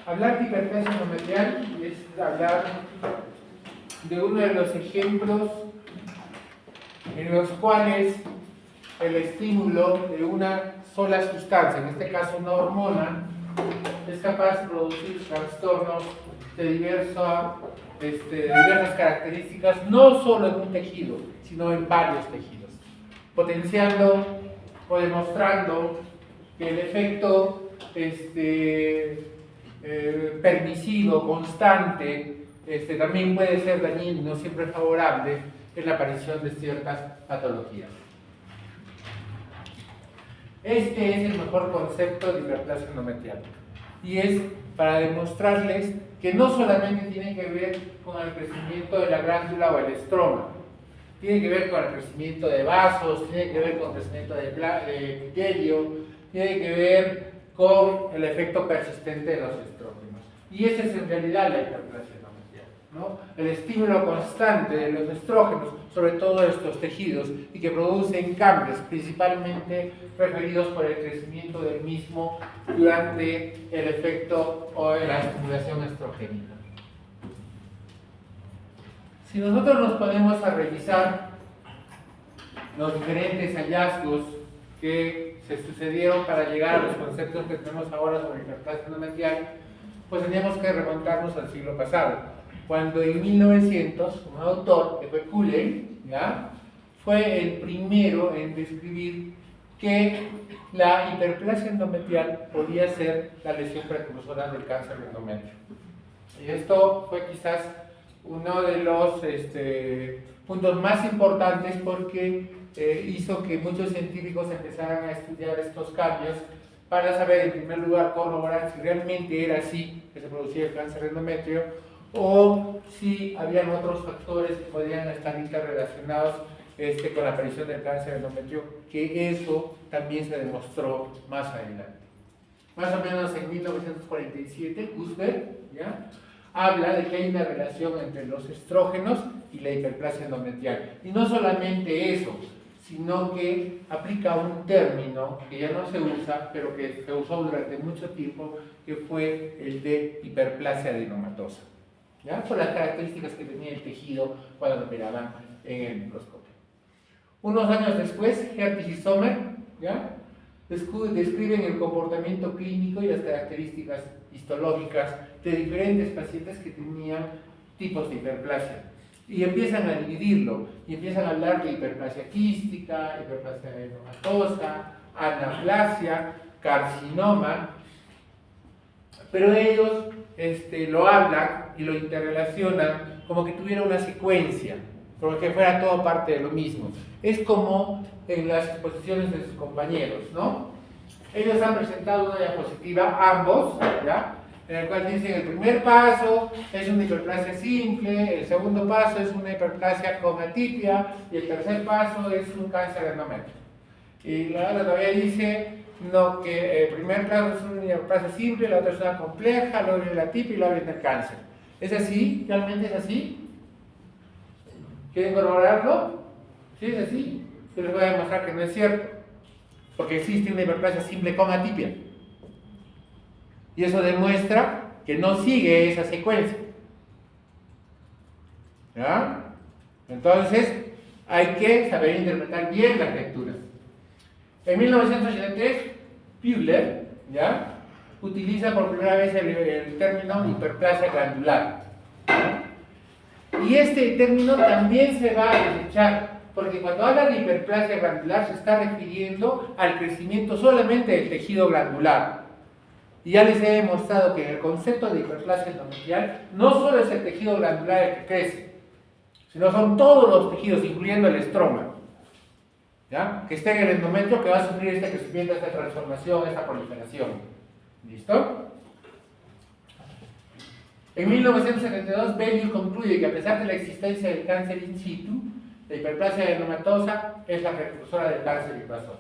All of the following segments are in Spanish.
Hablar de hiperplasia endometrial es hablar de uno de los ejemplos en los cuales el estímulo de una sola sustancia, en este caso una hormona, es capaz de producir trastornos de diversas características, no solo en un tejido, sino en varios tejidos, potenciando o demostrando que el efecto permisivo, constante, también puede ser dañino y no siempre favorable en la aparición de ciertas patologías. Este es el mejor concepto de hiperplasia endometrial y es para demostrarles que no solamente tiene que ver con el crecimiento de la glándula o el estroma, tiene que ver con el crecimiento de vasos, tiene que ver con el crecimiento de epitelio, tiene que ver con el efecto persistente de los estrógenos. Y esa es en realidad la hiperplasia endometrial, ¿no? El estímulo constante de los estrógenos sobre todo estos tejidos y que producen cambios, principalmente referidos por el crecimiento del mismo durante el efecto o la estimulación estrogénica. Si nosotros nos ponemos a revisar los diferentes hallazgos que se sucedieron para llegar a los conceptos que tenemos ahora sobre hiperplasia endometrial, pues teníamos que remontarnos al siglo pasado, cuando en 1900 un autor, que fue Cullen, fue el primero en describir que la hiperplasia endometrial podía ser la lesión precursora del cáncer de endometrio. Y esto fue quizás uno de los puntos más importantes porque hizo que muchos científicos empezaran a estudiar estos cambios para saber, en primer lugar, corroborar si realmente era así que se producía el cáncer de endometrio o si habían otros factores que podían estar interrelacionados con la aparición del cáncer de endometrio, que eso también se demostró más adelante. Más o menos en 1947, Kussberg habla de que hay una relación entre los estrógenos y la hiperplasia endometrial. Y no solamente eso, sino que aplica un término que ya no se usa, pero que se usó durante mucho tiempo, que fue el de hiperplasia adenomatosa, por las características que tenía el tejido cuando lo miraban en el microscopio. Unos años después, Hertwig y Sommer describen el comportamiento clínico y las características histológicas de diferentes pacientes que tenían tipos de hiperplasia. Y empiezan a dividirlo, y empiezan a hablar de hiperplasia quística, hiperplasia adenomatosa, anaplasia, carcinoma, pero ellos lo hablan y lo interrelacionan como que tuviera una secuencia, como que fuera todo parte de lo mismo. Es como en las exposiciones de sus compañeros, ¿no? Ellos han presentado una diapositiva, ambos, en el cual dicen el primer paso es una hiperplasia simple, el segundo paso es una hiperplasia con atipia y el tercer paso es un cáncer de endometrio. Y la otra todavía dice no, que el primer paso es una hiperplasia simple, la otra es una compleja, luego viene la atipia y luego viene el cáncer. ¿Es así? ¿Realmente es así? ¿Quieren corroborarlo? Sí, es así. Yo les voy a demostrar que no es cierto, porque existe una hiperplasia simple con atipia. Y eso demuestra que no sigue esa secuencia. Entonces, hay que saber interpretar bien las lecturas. En 1983, Pühler utiliza por primera vez el término hiperplasia glandular. Y este término también se va a desechar, porque cuando habla de hiperplasia glandular se está refiriendo al crecimiento solamente del tejido glandular. Y ya les he demostrado que en el concepto de hiperplasia endometrial no solo es el tejido glandular el que crece, sino son todos los tejidos, incluyendo el estroma, que está en el endometrio, que va a sufrir este crecimiento, esta transformación, esta proliferación. ¿Listo? En 1972, Bellius concluye que a pesar de la existencia del cáncer in situ, la hiperplasia adenomatosa es la precursora del cáncer invasor.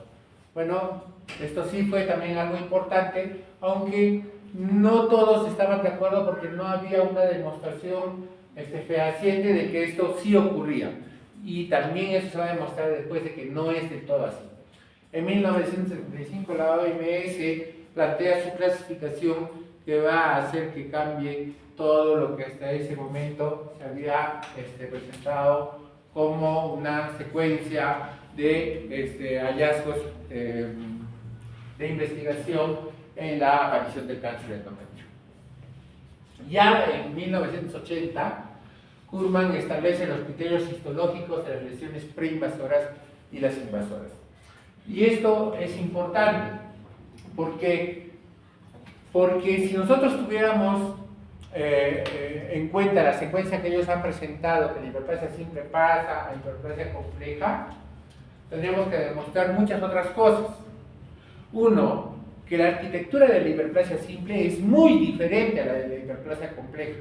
Bueno, esto sí fue también algo importante, aunque no todos estaban de acuerdo porque no había una demostración fehaciente de que esto sí ocurría. Y también eso se va a demostrar después de que no es del todo así. En 1975 la OMS plantea su clasificación que va a hacer que cambie todo lo que hasta ese momento se había presentado como una secuencia de hallazgos de investigación en la aparición del cáncer de endometrio. Ya en 1980, Kurman establece los criterios histológicos de las lesiones preinvasoras y las invasoras. Y esto es importante, porque si nosotros tuviéramos en cuenta la secuencia que ellos han presentado, que la hiperplasia simple pasa a hiperplasia compleja, tendríamos que demostrar muchas otras cosas. Uno, que la arquitectura de la hiperplasia simple es muy diferente a la de la hiperplasia compleja.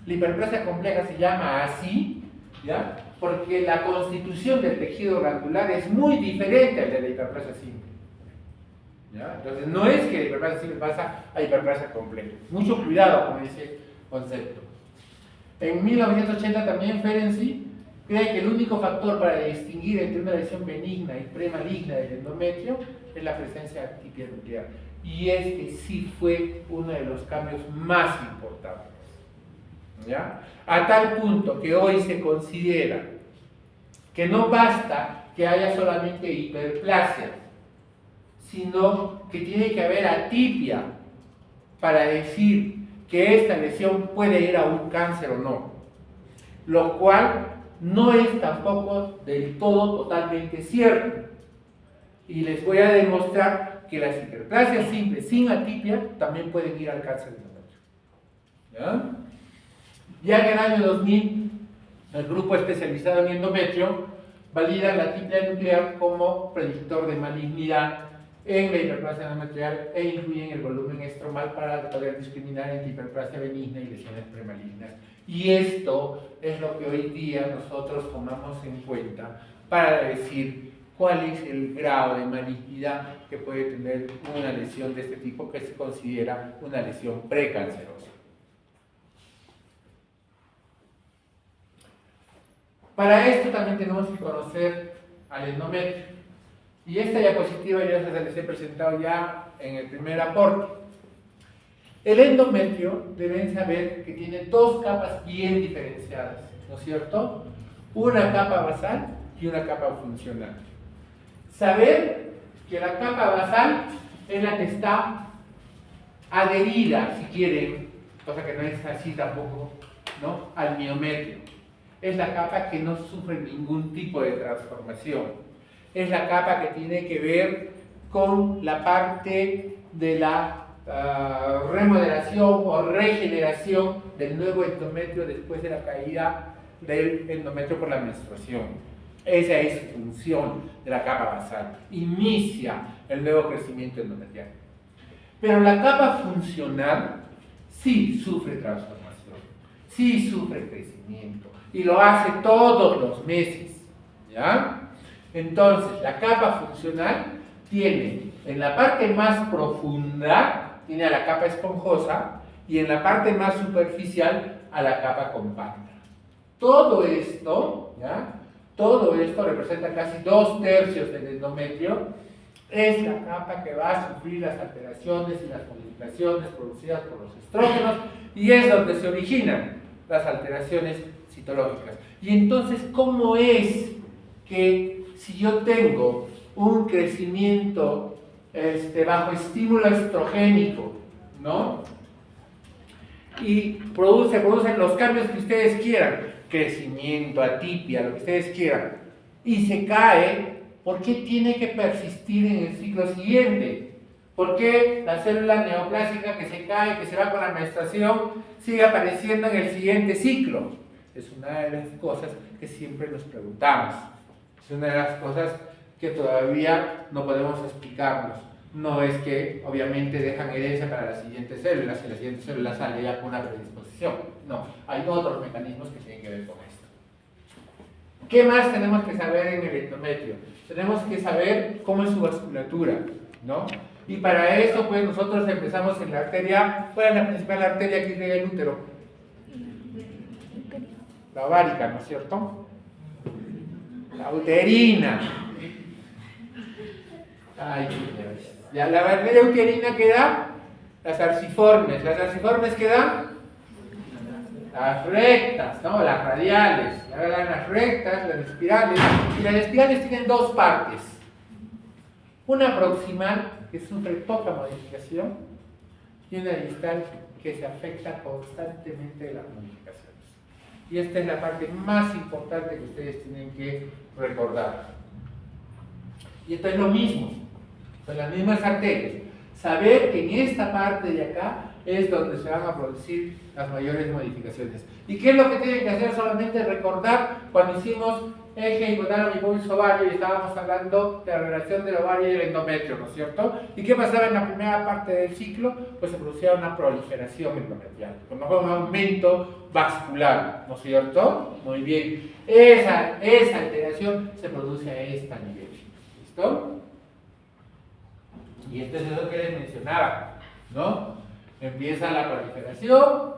La hiperplasia compleja se llama así, ¿ya?, porque la constitución del tejido glandular es muy diferente a la de la hiperplasia simple. ¿Ya? Entonces, no es que la hiperplasia simple pasa a hiperplasia compleja. Mucho cuidado con ese concepto. En 1980 también Ferenczi cree que el único factor para distinguir entre una lesión benigna y premaligna del endometrio es la presencia de atipia nuclear. Y este sí fue uno de los cambios más importantes. ¿Ya? A tal punto que hoy se considera que no basta que haya solamente hiperplasia, sino que tiene que haber atipia para decir que esta lesión puede ir a un cáncer o no, lo cual no es tampoco del todo totalmente cierto. Y les voy a demostrar que las hiperplasias simples sin atipia también pueden ir al cáncer de endometrio. Ya en el año 2000, el grupo especializado en endometrio valida la atipia nuclear como predictor de malignidad en la hiperplasia endometrial e incluyen el volumen estromal para poder discriminar entre hiperplasia benigna y lesiones premalignas. Y esto es lo que hoy día nosotros tomamos en cuenta para decir cuál es el grado de malignidad que puede tener una lesión de este tipo, que se considera una lesión precancerosa. Para esto también tenemos que conocer al endometrio. Y esta diapositiva ya se les he presentado ya en el primer aporte. El endometrio, deben saber que tiene dos capas bien diferenciadas, ¿no es cierto? Una capa basal y una capa funcional. Saber que la capa basal es la que está adherida, si quieren, cosa que no es así tampoco, ¿no?, al miometrio. Es la capa que no sufre ningún tipo de transformación. Es la capa que tiene que ver con la parte de la remodelación o regeneración del nuevo endometrio después de la caída del endometrio por la menstruación. Esa es su función de la capa basal. Inicia el nuevo crecimiento endometrial. Pero la capa funcional sí sufre transformación, sí sufre crecimiento, y lo hace todos los meses, ¿ya? Entonces, la capa funcional tiene en la parte más profunda, tiene a la capa esponjosa, y en la parte más superficial a la capa compacta. Todo esto, ¿ya?, todo esto representa casi 2/3 del endometrio. Es la capa que va a sufrir las alteraciones y las modificaciones producidas por los estrógenos, y es donde se originan las alteraciones citológicas. Y entonces, ¿cómo es que si yo tengo un crecimiento bajo estímulo estrogénico, ¿no?, y producen los cambios que ustedes quieran, crecimiento, atipia, lo que ustedes quieran, y se cae, ¿por qué tiene que persistir en el ciclo siguiente? ¿Por qué la célula neoplásica que se cae, que se va con la menstruación, sigue apareciendo en el siguiente ciclo? Es una de las cosas que siempre nos preguntamos. Es una de las cosas que todavía no podemos explicarnos. No es que obviamente dejan herencia para las siguientes células, y la siguiente célula sale ya con una predisposición. No, hay otros mecanismos que tienen que ver con esto. ¿Qué más tenemos que saber en el endometrio? Tenemos que saber cómo es su vasculatura, ¿no? Y para eso, pues nosotros empezamos en la arteria. ¿Cuál es la principal arteria que irriga el útero? La ovárica, ¿no es cierto? La uterina. Ay, ya, la arteria uterina queda Las arciformes. ¿Las arciformes qué dan? Las rectas, ¿no? Las radiales. Las rectas, las espirales. Y las espirales tienen dos partes. Una proximal, que sufre poca modificación, y una distal, que se afecta constantemente de las modificaciones. Y esta es la parte más importante que ustedes tienen que recordar. Y esto es lo mismo, son las mismas arterias. Saber que en esta parte de acá es donde se van a producir las mayores modificaciones. ¿Y qué es lo que tienen que hacer? Solamente recordar cuando hicimos eje hipotálamo hipófisis ovario y estábamos hablando de la relación del ovario y el endometrio, ¿no es cierto? ¿Y qué pasaba en la primera parte del ciclo? Pues se producía una proliferación endometrial, con un aumento vascular, ¿no es cierto? Muy bien. Esa alteración se produce a este nivel. ¿Listo? Y esto es eso que les mencionaba, ¿no? Empieza la proliferación,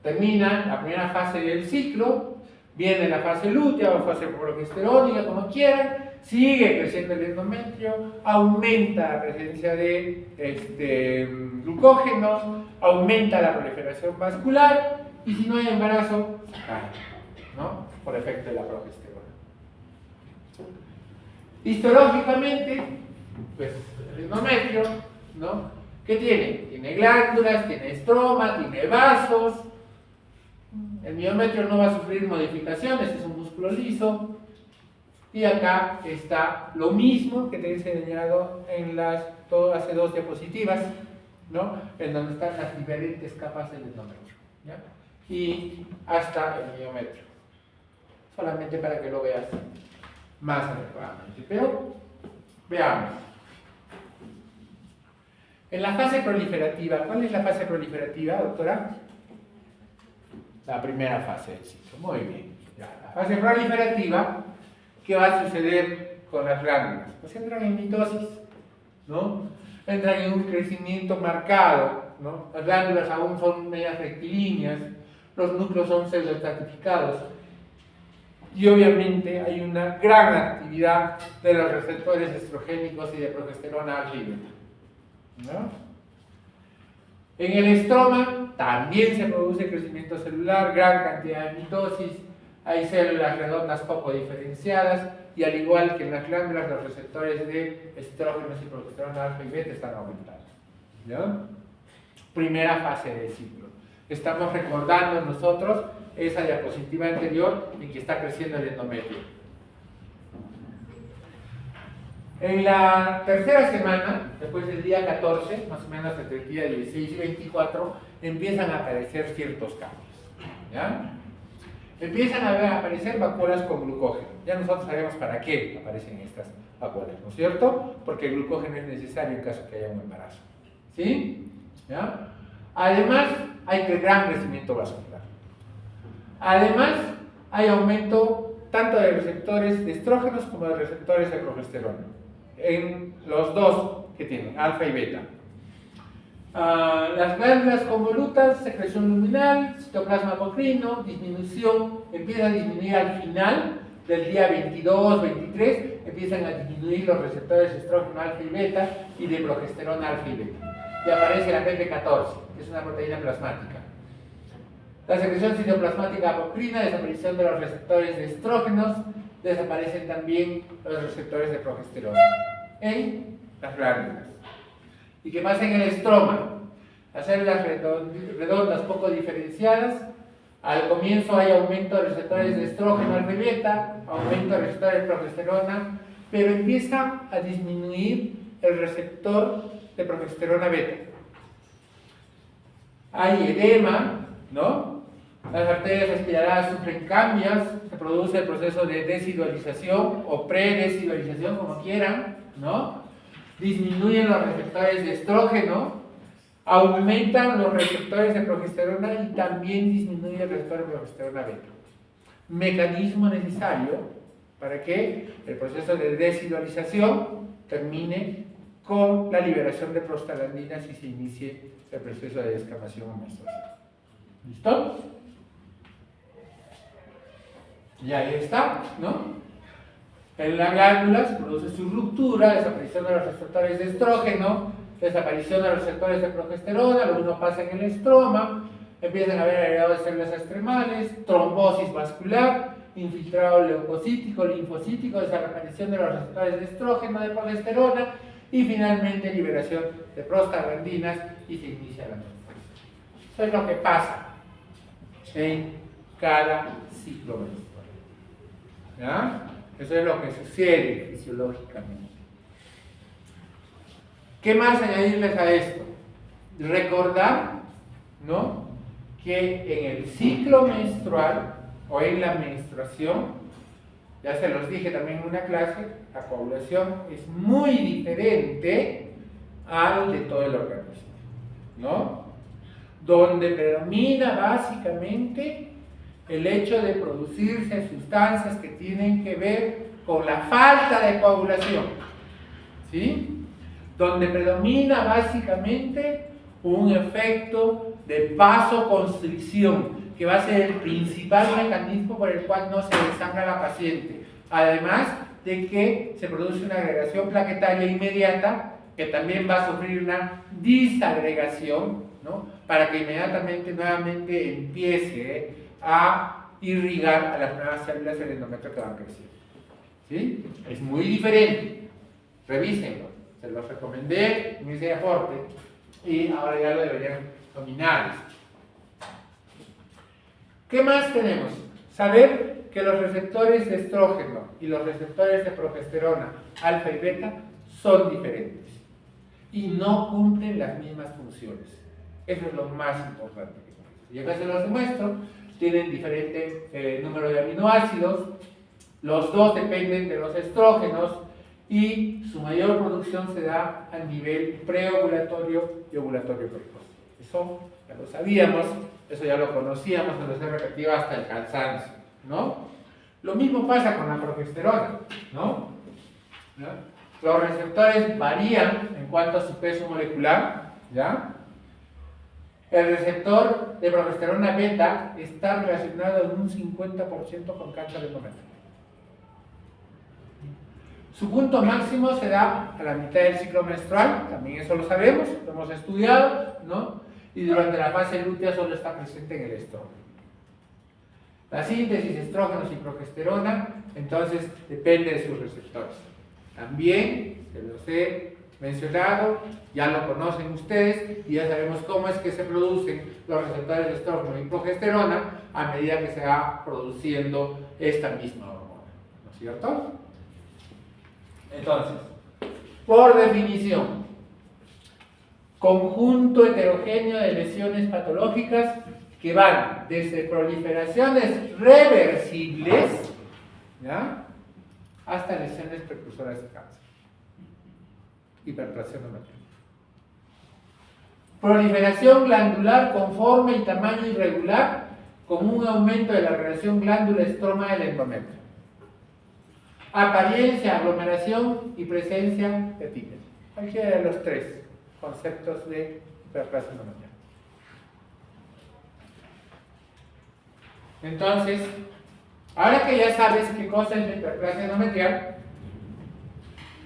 termina la primera fase del ciclo, viene la fase lútea o fase progesterónica, como quieran, sigue creciendo el endometrio, aumenta la presencia de glucógenos, aumenta la proliferación vascular y si no hay embarazo, se cae, ¿no? Por efecto de la progesterona. Histológicamente, pues el endometrio, ¿no? ¿Qué tiene? Tiene glándulas, tiene estroma, tiene vasos. El miometrio no va a sufrir modificaciones, es un músculo liso. Y acá está lo mismo que te he enseñado en hace dos diapositivas, ¿no? En donde están las diferentes capas del endometrio, ¿ya? Y hasta el miometrio. Solamente para que lo veas más adecuadamente. Pero veamos. En la fase proliferativa, ¿cuál es la fase proliferativa, doctora? La primera fase del ciclo. Muy bien. Ya, la fase proliferativa, ¿qué va a suceder con las glándulas? Pues entran en mitosis, ¿no? Entran en un crecimiento marcado, ¿no? Las glándulas aún son medias rectilíneas, los núcleos son pseudoestratificados. Y obviamente hay una gran actividad de los receptores estrogénicos y de progesterona alfa y beta, ¿no? En el estroma también se produce crecimiento celular, gran cantidad de mitosis, hay células redondas poco diferenciadas y al igual que en las glándulas los receptores de estrógenos y progesterona alfa y beta están aumentados, ¿no? Primera fase del ciclo. Estamos recordando nosotros esa diapositiva anterior en que está creciendo el endometrio. En la tercera semana, después del día 14, más o menos entre el día 16 y 24, empiezan a aparecer ciertos cambios, ¿ya? Empiezan a aparecer vacuolas con glucógeno. Ya nosotros sabemos para qué aparecen estas vacuolas, ¿no es cierto? Porque el glucógeno es necesario en caso que haya un embarazo, ¿sí? ¿Ya? Además, hay gran crecimiento vascular. Además, hay aumento tanto de receptores de estrógenos como de receptores de progesterona, en los dos que tienen, alfa y beta. Las glándulas convolutas, secreción luminal, citoplasma apocrino, disminución, empieza a disminuir al final del día 22, 23, empiezan a disminuir los receptores de estrógeno alfa y beta y de progesterona alfa y beta. Y aparece la PP14, que es una proteína plasmática. La secreción citoplasmática apocrina, desaparición de los receptores de estrógenos, desaparecen también los receptores de progesterona en las glándulas. ¿Y qué pasa en el estroma? Las células redondas poco diferenciadas, al comienzo hay aumento de receptores de estrógeno alfa y beta, aumento de receptores de progesterona, pero empieza a disminuir el receptor de progesterona beta. Hay edema, ¿no? Las arterias espiraladas sufren cambios, se produce el proceso de desidualización o predesidualización, como quieran, ¿no? Disminuyen los receptores de estrógeno, aumentan los receptores de progesterona y también disminuye el receptor de progesterona beta. Mecanismo necesario para que el proceso de desidualización termine con la liberación de prostaglandinas y se inicie el proceso de descamación o menstruación. ¿Listo? Y ahí está, ¿no? En la glándula se produce su ruptura, desaparición de los receptores de estrógeno, desaparición de los receptores de progesterona, lo mismo pasa en el estroma, empiezan a haber agregado de células extremales, trombosis vascular, infiltrado leucocítico, linfocítico, desaparición de los receptores de estrógeno, de progesterona y finalmente liberación de prostaglandinas y se inicia la menstruación. Eso es lo que pasa en cada ciclo menstrual. ¿Ya? Eso es lo que sucede fisiológicamente. ¿Qué más añadirles a esto? Recordar, ¿no?, que en el ciclo menstrual o en la menstruación, ya se los dije también en una clase, la coagulación es muy diferente al de todo el organismo, ¿no? Donde predomina básicamente el hecho de producirse sustancias que tienen que ver con la falta de coagulación, ¿sí? Donde predomina básicamente un efecto de vasoconstricción, que va a ser el principal mecanismo por el cual no se desangra la paciente, además de que se produce una agregación plaquetaria inmediata, que también va a sufrir una disagregación, ¿no?, para que inmediatamente nuevamente empiece a irrigar a las nuevas células del endometrio que van creciendo. ¿Sí? Es muy diferente. Revísenlo. Se los recomendé en ese aporte y ahora ya lo deberían dominar. ¿Qué más tenemos? Saber que los receptores de estrógeno y los receptores de progesterona, alfa y beta, son diferentes y no cumplen las mismas funciones. Eso es lo más importante. Y acá se los demuestro. Tienen diferente número de aminoácidos, los dos dependen de los estrógenos y su mayor producción se da a nivel preovulatorio y ovulatorio precoz. Eso ya lo sabíamos, eso ya lo conocíamos, nos lo he repetido hasta el cansancio, ¿no? Lo mismo pasa con la progesterona, ¿no? Los receptores varían en cuanto a su peso molecular, ¿ya? El receptor de progesterona beta está relacionado en un 50% con cáncer de endometrio. Su punto máximo se da a la mitad del ciclo menstrual, también eso lo sabemos, lo hemos estudiado, ¿no? Y durante la fase lútea solo está presente en el estrógeno. La síntesis de estrógenos y progesterona, entonces, depende de sus receptores. También, se los he mencionado, ya lo conocen ustedes y ya sabemos cómo es que se producen los receptores de estrógeno y progesterona a medida que se va produciendo esta misma hormona, ¿no es cierto? Entonces, por definición, conjunto heterogéneo de lesiones patológicas que van desde proliferaciones reversibles, ¿ya?, hasta lesiones precursoras de cáncer. Hiperplasia endometrial. Proliferación glandular con forma y tamaño irregular, con un aumento de la relación glándula-estroma del endometrio. Apariencia, aglomeración y presencia de títeres. Cualquiera de los tres conceptos de hiperplasia endometrial. Entonces, ahora que ya sabes qué cosa es la hiperplasia endometrial,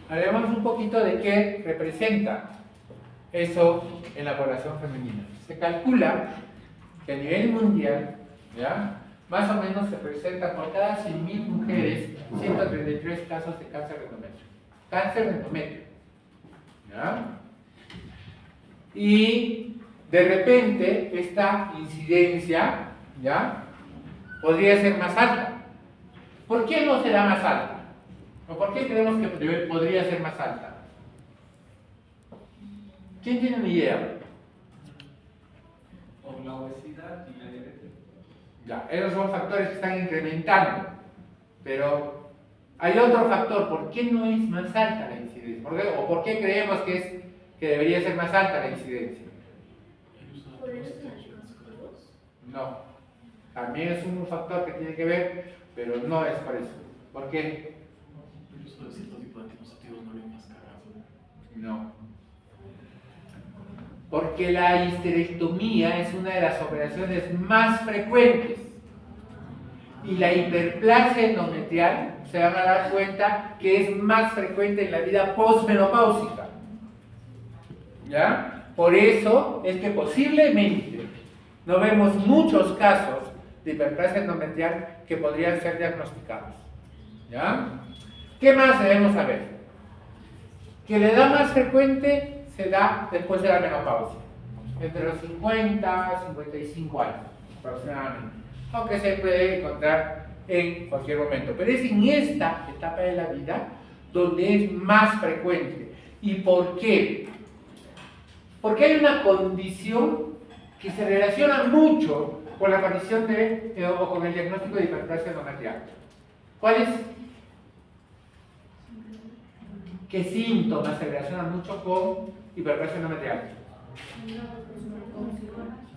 hablemos un poquito de qué representa eso en la población femenina. Se calcula que a nivel mundial, ¿ya?, más o menos se presenta por cada 100.000 mujeres 133 casos de cáncer de endometrio. Cáncer de endometrio, ¿ya? Y de repente esta incidencia, ¿ya?, podría ser más alta. ¿Por qué no será más alta? ¿O por qué creemos que podría ser más alta? ¿Quién tiene una idea? Por la obesidad y la diabetes. Ya, esos son factores que están incrementando. Pero hay otro factor. ¿Por qué no es más alta la incidencia? ¿O por qué creemos que debería ser más alta la incidencia? ¿Por eso los crudos? No. También es un factor que tiene que ver, pero no es por eso. ¿Por qué? El uso de ciertos tipos de anticonceptivos no lo enmascarado. No. Porque la histerectomía es una de las operaciones más frecuentes. Y la hiperplasia endometrial, se van a dar cuenta que es más frecuente en la vida postmenopáusica. ¿Ya? Por eso es que posiblemente no vemos muchos casos de hiperplasia endometrial que podrían ser diagnosticados. ¿Ya? ¿Qué más debemos saber? Que la edad más frecuente se da después de la menopausia, entre los 50 y 55 años aproximadamente, aunque se puede encontrar en cualquier momento, pero es en esta etapa de la vida donde es más frecuente. ¿Y por qué? Porque hay una condición que se relaciona mucho con la aparición o con el diagnóstico de hiperplasia endometrial. ¿Cuál es? ¿Qué síntomas se relacionan mucho con hiperplasia endometrial?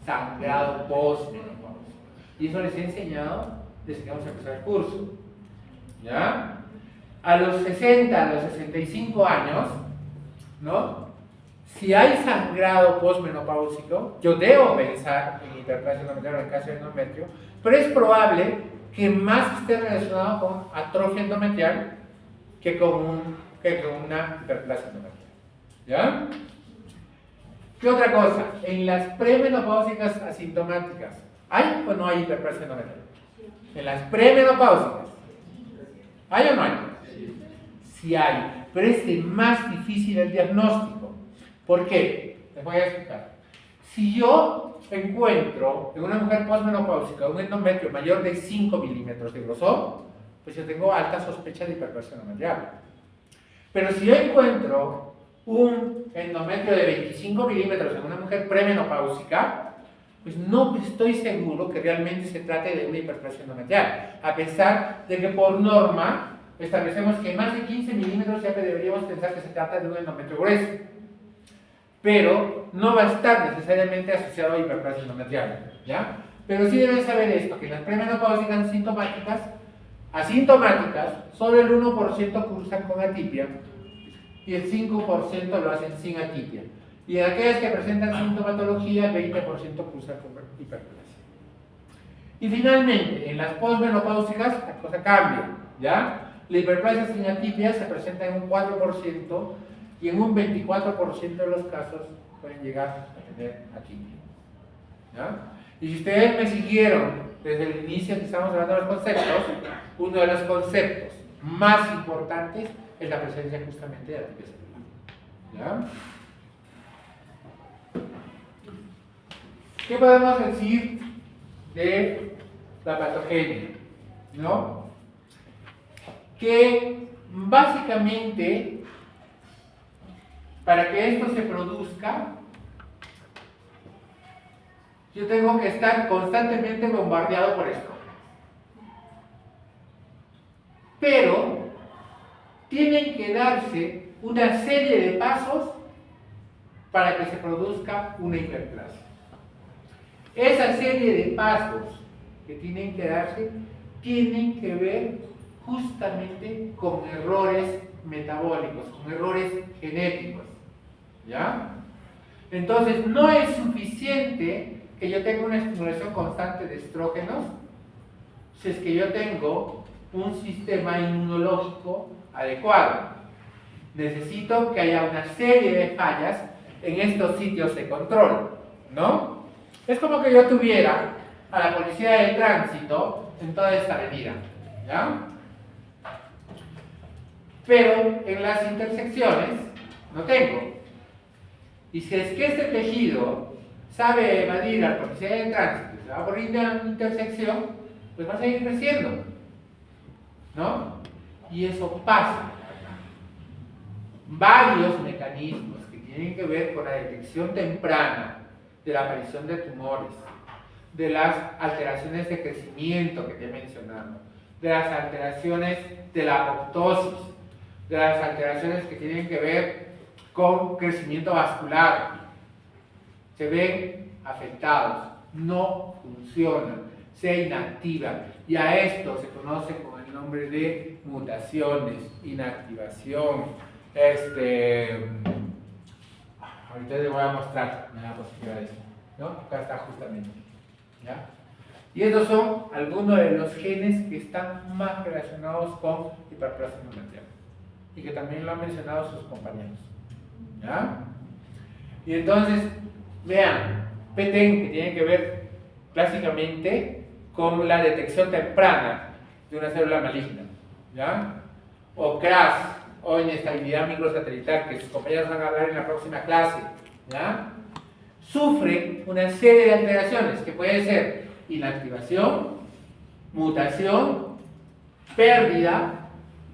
Sangrado postmenopáusico. Y eso les he enseñado desde que vamos a empezar el curso. ¿Ya? A los 60, a los 65 años, ¿no? Si hay sangrado postmenopáusico, yo debo pensar en hiperplasia endometrial o en cáncer endometrio, pero es probable que más esté relacionado con atrofia endometrial que con una hiperplasia endometrial. ¿Ya? ¿Qué otra cosa? En las premenopáusicas asintomáticas, ¿hay o no hay hiperplasia endometrial? En las premenopáusicas, ¿hay o no hay? Sí hay, pero es más difícil el diagnóstico. ¿Por qué? Les voy a explicar. Si yo encuentro en una mujer postmenopáusica un endometrio mayor de 5 milímetros de grosor, pues yo tengo alta sospecha de hiperplasia endometrial. Pero si yo encuentro un endometrio de 25 milímetros en una mujer premenopáusica, pues no estoy seguro que realmente se trate de una hiperplasia endometrial, a pesar de que por norma establecemos que más de 15 milímetros ya que deberíamos pensar que se trata de un endometrio grueso, pero no va a estar necesariamente asociado a hiperplasia endometrial, ¿ya? Pero sí deben saber esto, que las premenopáusicas asintomáticas, solo el 1% cursan con atipia y el 5% lo hacen sin atipia. Y en aquellas que presentan sintomatología, el 20% cursan con hiperplasia. Y finalmente, en las postmenopáusicas, la cosa cambia, ¿ya? La hiperplasia sin atipia se presenta en un 4% y en un 24% de los casos pueden llegar a tener atipia. ¿Ya? Y si ustedes me siguieron desde el inicio que estamos hablando de los conceptos, uno de los conceptos más importantes es la presencia justamente de atipia celular. ¿Ya? ¿Qué podemos decir de la patogenia? ¿No? Que básicamente para que esto se produzca yo tengo que estar constantemente bombardeado por esto, pero tienen que darse una serie de pasos para que se produzca una hiperplasia. Esa serie de pasos que tienen que darse tienen que ver justamente con errores metabólicos, con errores genéticos. ¿Ya? Entonces, no es suficiente que yo tenga una estimulación constante de estrógenos si es que yo tengo un sistema inmunológico adecuado. Necesito que haya una serie de fallas en estos sitios de control, ¿no? Es como que yo tuviera a la policía de tránsito en toda esta avenida, ¿ya? Pero en las intersecciones no tengo. Y si es que este tejido sabe evadir a la policía de tránsito, se va por una intersección, pues va a seguir creciendo, ¿no? Y eso pasa. Varios mecanismos que tienen que ver con la detección temprana de la aparición de tumores, de las alteraciones de crecimiento que te he mencionado, de las alteraciones de la apoptosis, de las alteraciones que tienen que ver con crecimiento vascular, se ven afectados, no funcionan, se inactivan, y a esto se conoce con el nombre de mutaciones, inactivación. Ahorita les voy a mostrar una diapositiva de eso, ¿no? Acá está justamente, ¿ya? Y estos son algunos de los genes que están más relacionados con hiperplasia endometrial y que también lo han mencionado sus compañeros, ¿ya? Y entonces, vean, PTEN, que tiene que ver clásicamente con la detección temprana de una célula maligna, ¿ya? O CRAS, o inestabilidad microsatelital, que sus compañeros van a hablar en la próxima clase, ¿ya? Sufre una serie de alteraciones que pueden ser inactivación, mutación, pérdida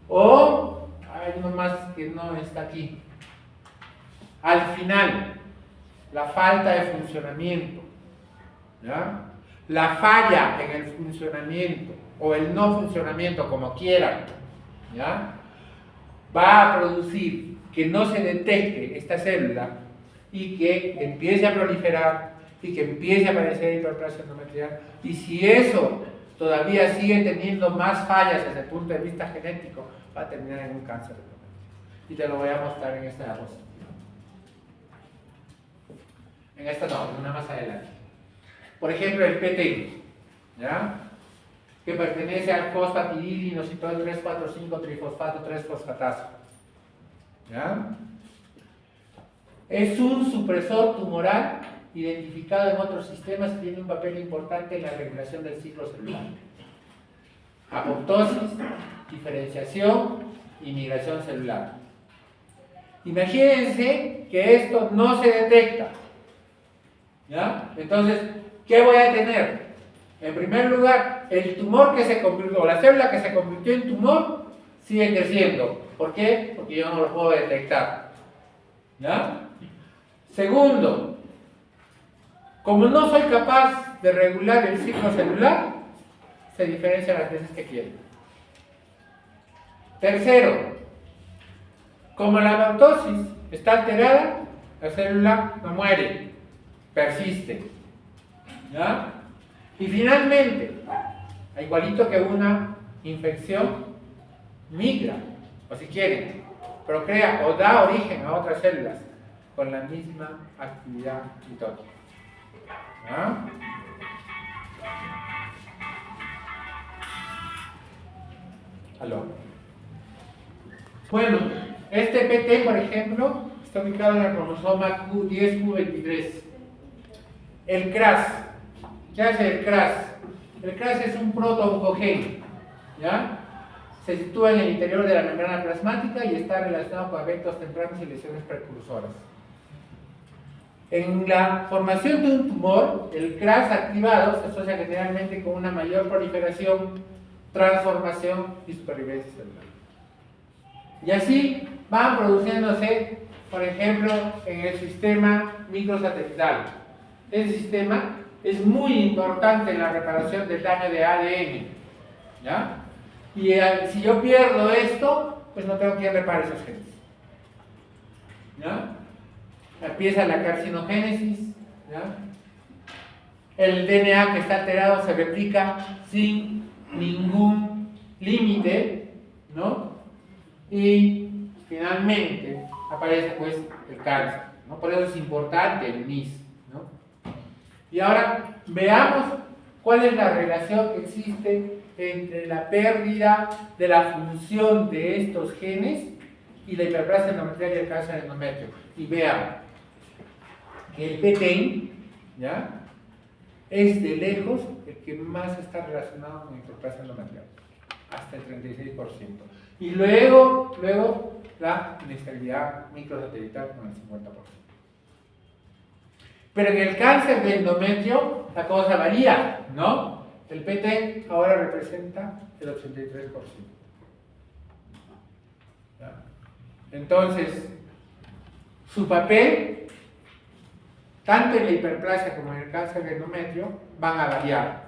o hay uno más que no está aquí. Al final, la falta de funcionamiento, ¿ya? La falla en el funcionamiento o el no funcionamiento, como quieran, ¿ya? Va a producir que no se detecte esta célula y que empiece a proliferar y que empiece a aparecer hiperplasia endometrial. Y si eso todavía sigue teniendo más fallas desde el punto de vista genético, va a terminar en un cáncer endometrial. Y te lo voy a mostrar en esta diapositiva. En esta no, una más adelante. Por ejemplo, el PT, ¿ya? Que pertenece al fosfatidilinositol 3,4,5 trifosfato 3-fosfatazo, ¿ya? Es un supresor tumoral identificado en otros sistemas y tiene un papel importante en la regulación del ciclo celular. Apoptosis, diferenciación y migración celular. Imagínense que esto no se detecta, ¿ya? Entonces, ¿qué voy a tener? En primer lugar, el tumor que se convirtió, o la célula que se convirtió en tumor, sigue creciendo. ¿Por qué? Porque yo no lo puedo detectar, ¿ya? Segundo, como no soy capaz de regular el ciclo celular, se diferencia las veces que quiero. Tercero, como la apoptosis está alterada, la célula no muere, persiste, ¿ya? Y finalmente, igualito que una infección, migra, o si quieren, procrea o da origen a otras células con la misma actividad mitótica. ¿Ya? ¿Aló? Bueno, este PT, por ejemplo, está ubicado en el cromosoma Q10Q23. El CRAS. ¿Qué hace el CRAS? El CRAS es un proto-oncogén, ¿ya? Se sitúa en el interior de la membrana plasmática y está relacionado con eventos tempranos y lesiones precursoras. En la formación de un tumor, el CRAS activado se asocia generalmente con una mayor proliferación, transformación y supervivencia celular. Y así van produciéndose, por ejemplo, en el sistema microsatelital. Ese sistema es muy importante en la reparación del daño de ADN, ¿ya? Y si yo pierdo esto, pues no tengo quien repare esos genes, ¿ya? Empieza la carcinogénesis, ¿ya? El DNA que está alterado se replica sin ningún límite, ¿no? Y finalmente aparece pues el cáncer, ¿no? Por eso es importante el MIS, ¿no? Y ahora veamos cuál es la relación que existe entre la pérdida de la función de estos genes y la hiperplasia endometrial y el cáncer de endometrio. Y vean que el PTEN, ¿ya?, es de lejos el que más está relacionado con la hiperplasia endometrial, hasta el 36%. Y luego la inestabilidad microsatelital con el 50%. Pero en el cáncer de endometrio la cosa varía, ¿no? El PT ahora representa el 83%. ¿Ya? Entonces, su papel, tanto en la hiperplasia como en el cáncer de endometrio, van a variar,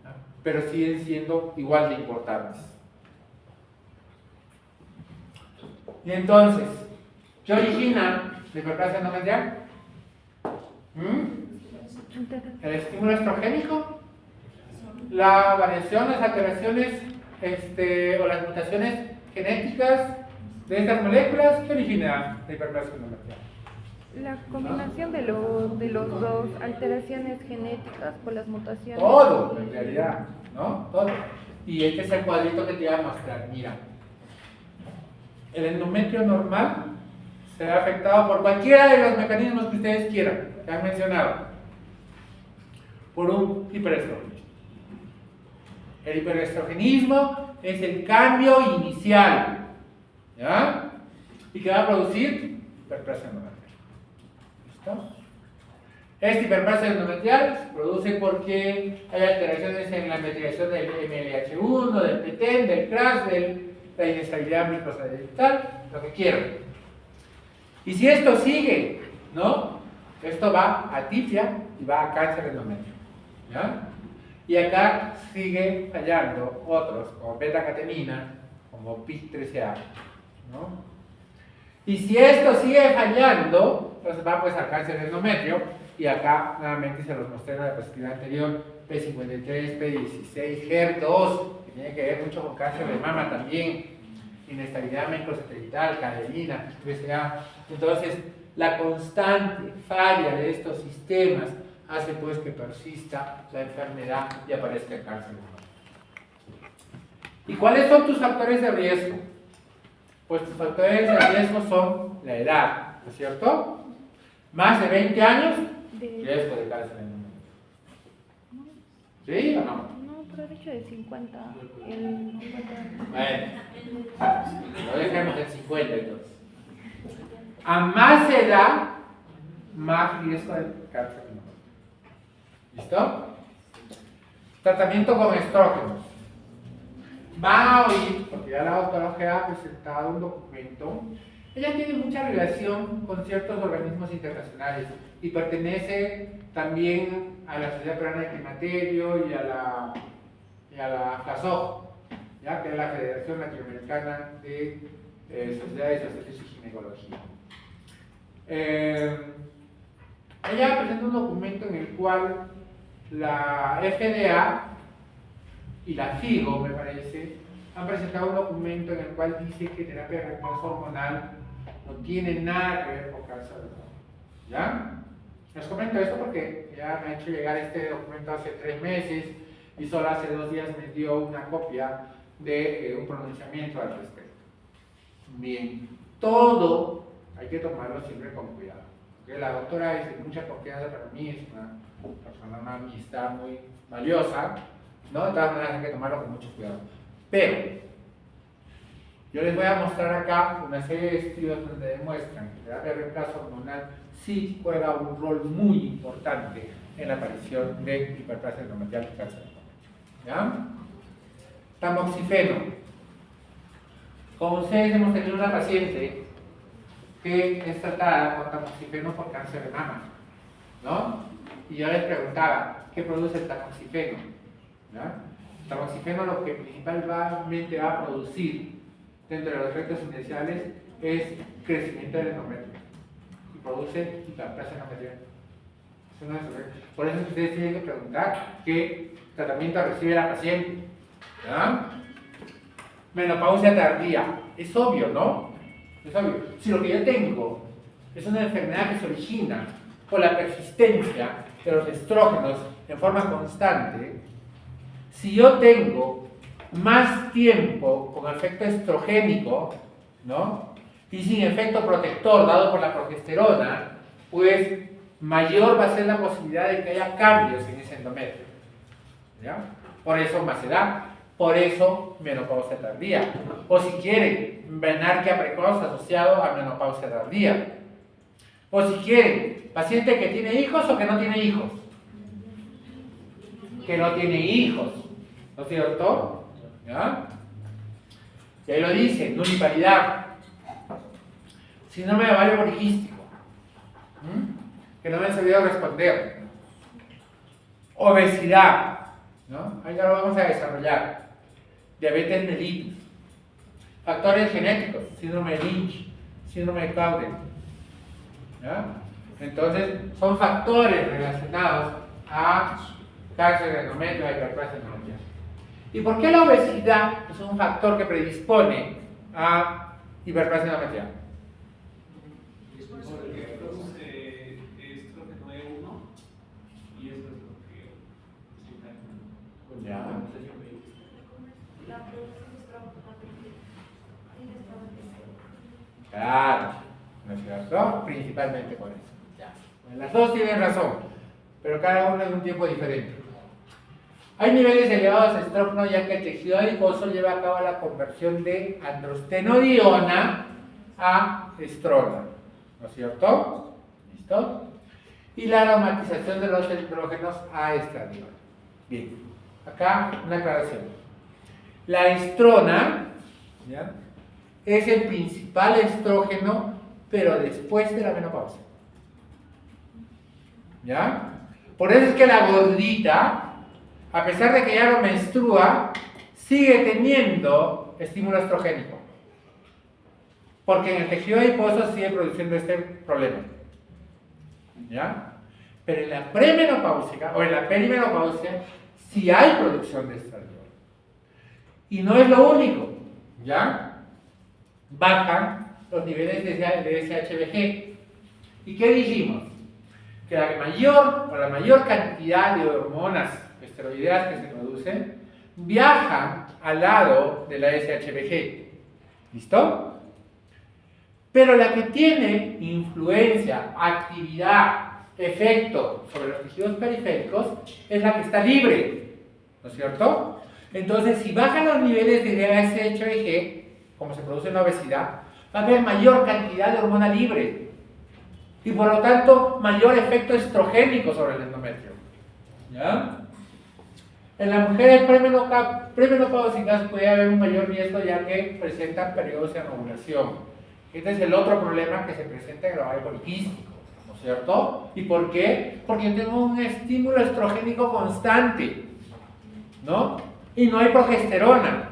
¿ya?, pero siguen siendo igual de importantes. Y entonces, ¿qué origina la hiperplasia endometrial? ¿El estímulo estrogénico? ¿La variación, las alteraciones o las mutaciones genéticas de estas moléculas? ¿Qué origina la hiperplasia endometrial? La combinación de los dos, alteraciones genéticas por las mutaciones. Todo, en realidad, ¿no? Todo. Y este es el cuadrito que te iba a mostrar. Mira, el endometrio normal se ve afectado por cualquiera de los mecanismos que ustedes quieran, que han mencionado, por un hiperestrogenismo. El hiperestrogenismo es el cambio inicial, ¿ya? ¿Y qué va a producir? Hiperplasia endometrial. ¿Listo? Este hiperplasia endometrial se produce porque hay alteraciones en la metilación del MLH1, del PTEN, del CRAS, de la inestabilidad microsatelital, lo que quieran. Y si esto sigue, ¿no? Esto va a atifia y va a cáncer endometrio, ¿ya? Y acá sigue fallando otros, como beta-catenina, como PIK3CA, ¿no? Y si esto sigue fallando, entonces va pues al cáncer endometrio, y acá nuevamente se los mostré en la diapositiva anterior, P53, P16, HER2, que tiene que ver mucho con cáncer de mama también, inestabilidad microsatelital, cadelina, PIK3CA. Entonces, la constante falla de estos sistemas hace pues que persista la enfermedad y aparezca el cáncer. ¿Y cuáles son tus factores de riesgo? Pues tus factores de riesgo son la edad, ¿no es cierto? Más de 20 años, riesgo de cáncer endometrial. ¿Sí o no? No, pero he dicho de 50. El 50. Bueno, lo dejemos en 50 entonces. A más edad, más riesgo de cáncer endometrial. ¿Listo? Tratamiento con estrógenos. Va a oír, porque ya la doctora Ojeda ha presentado un documento. Ella tiene mucha relación con ciertos organismos internacionales y pertenece también a la Sociedad Peruana de Climaterio y a la FLASOG, ¿ya? Que es la Federación Latinoamericana de Sociedades de Obstetricia y Ginecología. Ella presenta un documento en el cual la FDA y la FIGO, me parece, han presentado un documento en el cual dice que terapia de reemplazo hormonal no tiene nada que ver con cáncer de mama. ¿Ya? Les comento esto porque ya me ha hecho llegar este documento hace 3 meses y solo hace 2 días me dio una copia de un pronunciamiento al respecto. Bien, todo hay que tomarlo siempre con cuidado. Porque la doctora es de mucha confianza para mí, es una persona, una amistad muy valiosa, ¿no? De todas maneras hay que tomarlo con mucho cuidado. Pero yo les voy a mostrar acá una serie de estudios donde demuestran que la terapia de reemplazo hormonal sí juega un rol muy importante en la aparición de hiperplasia endometrial y cáncer endometrial. ¿Ya? Tamoxifeno. Como ustedes hemos tenido una paciente que es tratada con tamoxifeno por cáncer de mama, ¿no? Y yo les preguntaba, ¿qué produce el tamoxifeno? ¿Ya? El tamoxifeno lo que principalmente va a producir dentro de los efectos iniciales es crecimiento del endometrio y produce hiperplasia endometrial. Por eso ustedes tienen que preguntar qué tratamiento recibe la paciente. ¿Ya? Menopausia tardía. Es obvio, ¿no? Es obvio. Si lo que yo tengo es una enfermedad que se origina por la persistencia de los estrógenos en forma constante, si yo tengo más tiempo con efecto estrogénico, ¿no? Y sin efecto protector dado por la progesterona, pues mayor va a ser la posibilidad de que haya cambios en ese endometrio. ¿Ya? Por eso más edad, por eso menopausia tardía. O si quieren, menarquia precoz asociado a menopausia tardía. O si quieren, paciente que tiene hijos o que no tiene hijos. Que no tiene hijos, ¿no es cierto? ¿Ya? Y ahí lo dice, nulliparidad, síndrome de ovario poliquístico, que no me han sabido responder, obesidad, ¿no? Ahí ya lo vamos a desarrollar, diabetes mellitus, factores genéticos, síndrome de Lynch, síndrome de Cowden, ¿ya? Entonces son factores relacionados a cáncer de endometrio y hiperplasia endometrial. ¿Y por qué la obesidad es un factor que predispone a hiperplasia endometrial? Porque produce estrógeno E1 y eso es lo que se Ya. La producción de estrógeno Claro, no es cierto. principalmente por eso. Ya. Bueno, las dos tienen razón, pero cada una en un tiempo diferente. Hay niveles elevados de estrógeno ya que el tejido adiposo lleva a cabo la conversión de androstenodiona a estrona, ¿no es cierto? ¿Listo? Y la aromatización de los estrógenos a estradiol. Bien, acá una aclaración. La estrona, ¿ya?, es el principal estrógeno, pero después de la menopausia. ¿Ya? Por eso es que la gordita, a pesar de que ya no menstrua, sigue teniendo estímulo estrogénico. Porque en el tejido adiposo sigue produciendo este problema. ¿Ya? Pero en la premenopausia o en la perimenopausia sí hay producción de estradiol. Y no es lo único. ¿Ya? Bajan los niveles de SHBG. ¿Y qué dijimos? Que la mayor cantidad de hormonas esteroideas que se producen viajan al lado de la SHBG. ¿Listo? Pero la que tiene influencia, actividad, efecto sobre los tejidos periféricos es la que está libre, ¿no es cierto? Entonces, si bajan los niveles de SHBG, como se produce en la obesidad, va a haber mayor cantidad de hormona libre y por lo tanto mayor efecto estrogénico sobre el endometrio. ¿Ya? En las mujeres premenopáusicas puede haber un mayor riesgo ya que presentan periodos de anovulación. Este es el otro problema que se presenta en el ovario poliquístico, ¿no es cierto? ¿Y por qué? Porque tengo un estímulo estrogénico constante, ¿no? Y no hay progesterona.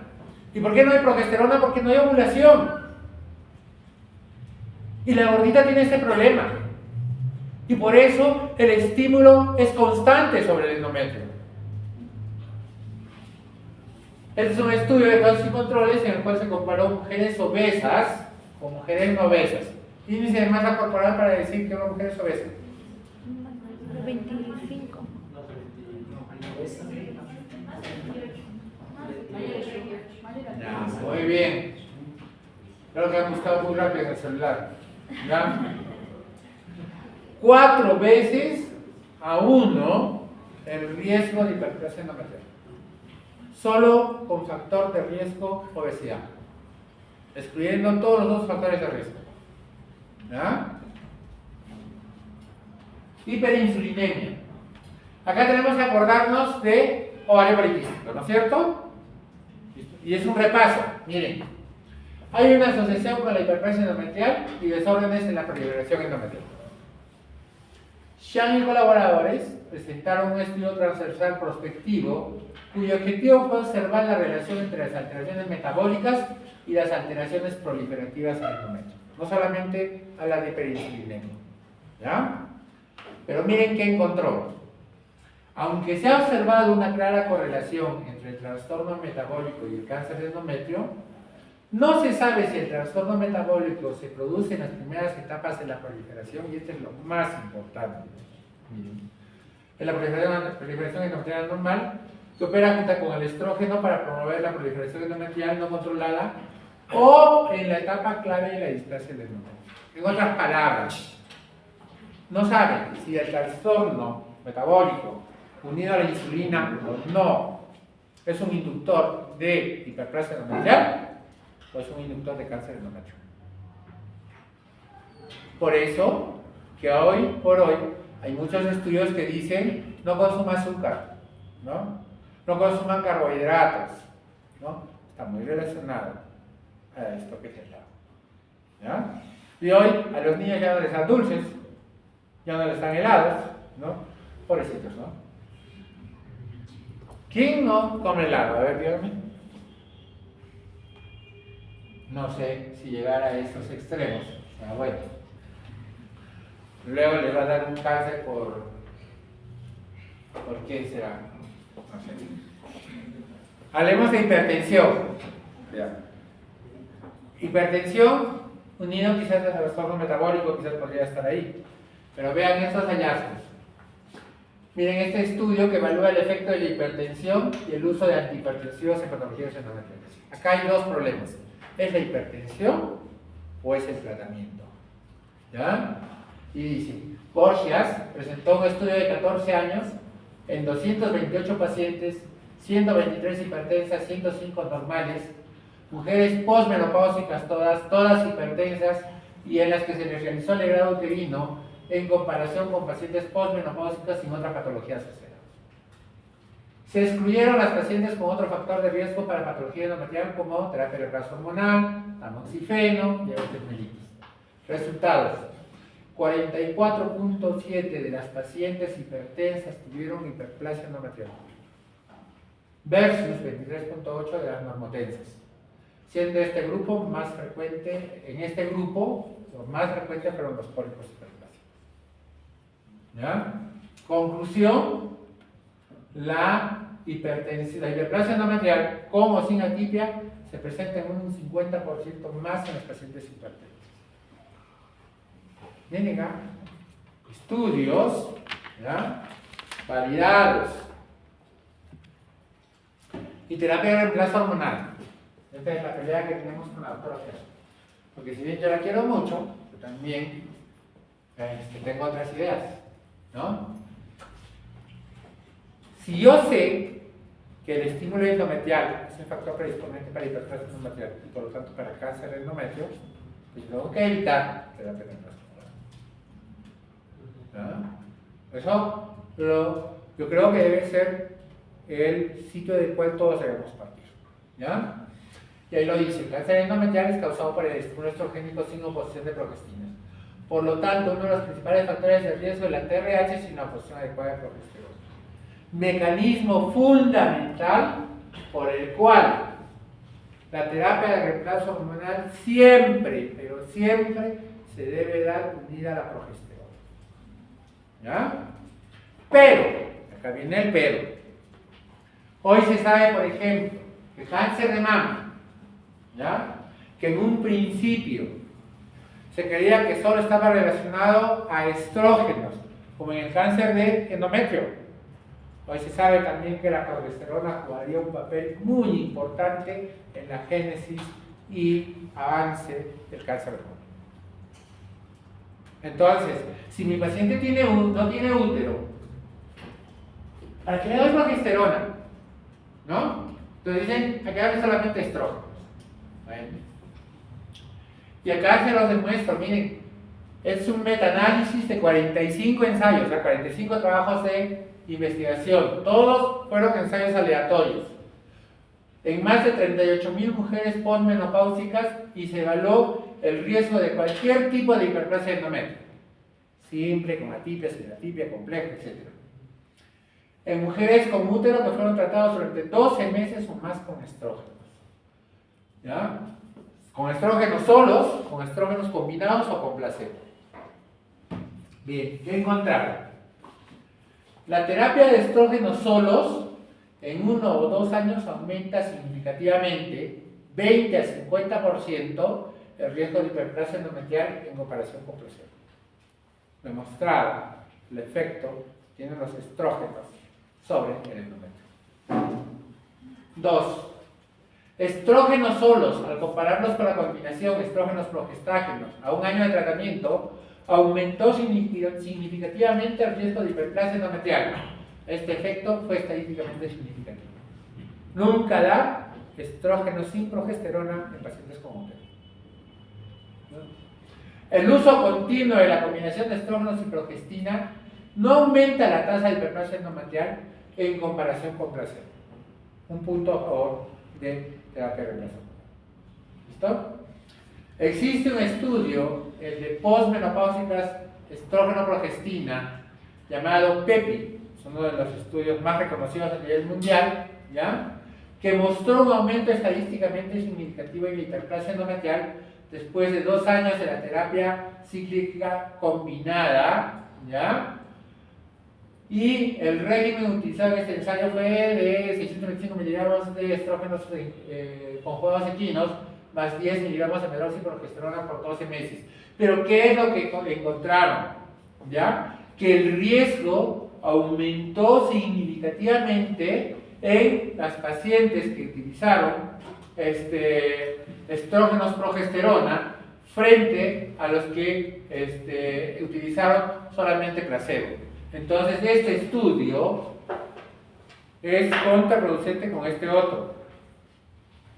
¿Y por qué no hay progesterona? Porque no hay ovulación. Y la gordita tiene este problema. Y por eso el estímulo es constante sobre el endometrio. Este es un estudio de casos y controles en el cual se comparó mujeres obesas con mujeres no obesas. Índice de masa corporal para decir que una mujer es obesa. 25. Ya, muy bien. Creo que han buscado muy rápido en el celular. ¿Ya? 4 veces a 1 el riesgo de hiperplasia endometrial. Solo con factor de riesgo obesidad. Excluyendo todos los otros factores de riesgo. ¿Ya? Hiperinsulinemia. Acá tenemos que acordarnos de ovario poliquístico, ¿no es cierto? Y es un repaso. Miren, hay una asociación con la hiperplasia endometrial y desórdenes en la proliferación endometrial. Shang y colaboradores presentaron un estudio transversal prospectivo cuyo objetivo fue observar la relación entre las alteraciones metabólicas y las alteraciones proliferativas en el endometrio. No solamente habla de hiperinsulinemia. ¿Ya? Pero miren qué encontró. Aunque se ha observado una clara correlación entre el trastorno metabólico y el cáncer de endometrio, no se sabe si el trastorno metabólico se produce en las primeras etapas de la proliferación, y esto es lo más importante. Miren. En la proliferación endometrial normal, que opera junto con el estrógeno para promover la proliferación endometrial no controlada, o en la etapa clave de la displasia del endometrio. En otras palabras, no saben si el trastorno metabólico unido a la insulina o no es un inductor de hiperplasia endometrial o es un inductor de cáncer endometrio. Por eso que hoy por hoy hay muchos estudios que dicen no consuma azúcar, no consuman carbohidratos, ¿no? Está muy relacionado a esto que se llama. ¿Ya? Y hoy a los niños ya no les dan dulces, ya no les dan helados, ¿no? Pobrecitos, ¿no? ¿Quién no come helado? A ver, dígame. No sé si llegar a esos extremos. Bueno. Luego le va a dar un cáncer ¿por qué será? No sé. Hablemos de hipertensión. Ya. Hipertensión unido quizás al trastorno metabólico, quizás podría estar ahí. Pero vean estos hallazgos. Miren este estudio que evalúa el efecto de la hipertensión y el uso de antihipertensivos en patologías endometriales. Acá hay dos problemas. ¿Es la hipertensión o es el tratamiento? ¿Ya? Y dice, Borgias presentó un estudio de 14 años en 228 pacientes, 123 hipertensas, 105 normales, mujeres posmenopáusicas todas hipertensas, y en las que se les realizó el legrado uterino en comparación con pacientes posmenopáusicas sin otra patología asociada. Se excluyeron las pacientes con otro factor de riesgo para patología endometrial como terapia de reemplazo hormonal, tamoxifeno y abetemelitis. Resultados: 44.7 de las pacientes hipertensas tuvieron hiperplasia endometrial versus 23.8 de las normotensas, siendo este grupo más frecuente. En este grupo, lo más frecuente fueron los pólipos hiperplásicos. ¿Ya? Conclusión: la hiperplasia endometrial, con o sin atipia, se presenta en un 50% más en los pacientes hipertensos. Vienen a estudios, ¿ya?, validados. Y terapia de reemplazo hormonal. Esta es la pelea que tenemos con la doctora Ferro. Porque si bien yo la quiero mucho, yo también tengo otras ideas, ¿no? Si yo sé que el estímulo endometrial es un factor predisponente para hiperplasia endometrial y por lo tanto para cáncer de endometrio, pues tengo que evitar terapia de reemplazo hormonal. Eso yo creo que debe ser el sitio del cual todos debemos partir. ¿Ya? Y ahí lo dice: el cáncer endometrial es causado por el estímulo estrogénico sin oposición de progestinas. Por lo tanto, uno de los principales factores de riesgo de la TRH es una oposición adecuada de progesterona. Mecanismo fundamental por el cual la terapia de reemplazo hormonal siempre, pero siempre, se debe dar unida a la progesterona. ¿Ya? Pero, acá viene el pero. Hoy se sabe, por ejemplo, que el cáncer de mama, ¿ya?, que en un principio se creía que solo estaba relacionado a estrógenos, como en el cáncer de endometrio. Hoy se sabe también que la progesterona jugaría un papel muy importante en la génesis y avance del cáncer de mama. Entonces, si mi paciente no tiene útero, ¿para qué le doy progesterona? ¿No? Entonces dicen, hay que darle solamente estrógenos. Bueno. Y acá se los demuestro, miren, es un metaanálisis de 45 ensayos, o sea, 45 trabajos de investigación. Todos fueron ensayos aleatorios. En más de 38.000 mujeres posmenopáusicas, y se evaluó el riesgo de cualquier tipo de hiperplasia endometrio. Simple, con atipia, sin atipia, compleja, etc. En mujeres con útero que fueron tratados durante 12 meses o más con estrógenos. ¿Ya? Con estrógenos solos, con estrógenos combinados o con placebo. Bien, ¿qué encontraron? La terapia de estrógenos solos en 1 o 2 años aumenta significativamente, 20 a 50%, el riesgo de hiperplasia endometrial en comparación con placebo. Demostrado el efecto que tienen los estrógenos sobre el endometrio. 2. Estrógenos solos, al compararlos con la combinación estrógenos-progestágenos a 1 año de tratamiento, aumentó significativamente el riesgo de hiperplasia endometrial. Este efecto fue estadísticamente significativo. Nunca da estrógenos sin progesterona en pacientes con útero. El uso continuo de la combinación de estrógenos y progestina no aumenta la tasa de hiperplasia endometrial en comparación con placebo. Un punto a favor de terapia de reemplazo. ¿Listo? Existe un estudio, el de posmenopáusicas estrógeno-progestina, llamado PEPI, es uno de los estudios más reconocidos a nivel mundial, ¿ya?, que mostró un aumento estadísticamente significativo en la hiperplasia endometrial después de 2 años de la terapia cíclica combinada, ¿ya? Y el régimen utilizado en este ensayo fue de 625 miligramos de estrógenos conjugados equinos más 10 miligramos de medroxi-progesterona por 12 meses. Pero ¿qué es lo que encontraron? ¿Ya? Que el riesgo aumentó significativamente en las pacientes que utilizaron estrógenos-progesterona frente a los que utilizaron solamente placebo. Entonces, este estudio es contraproducente con este otro.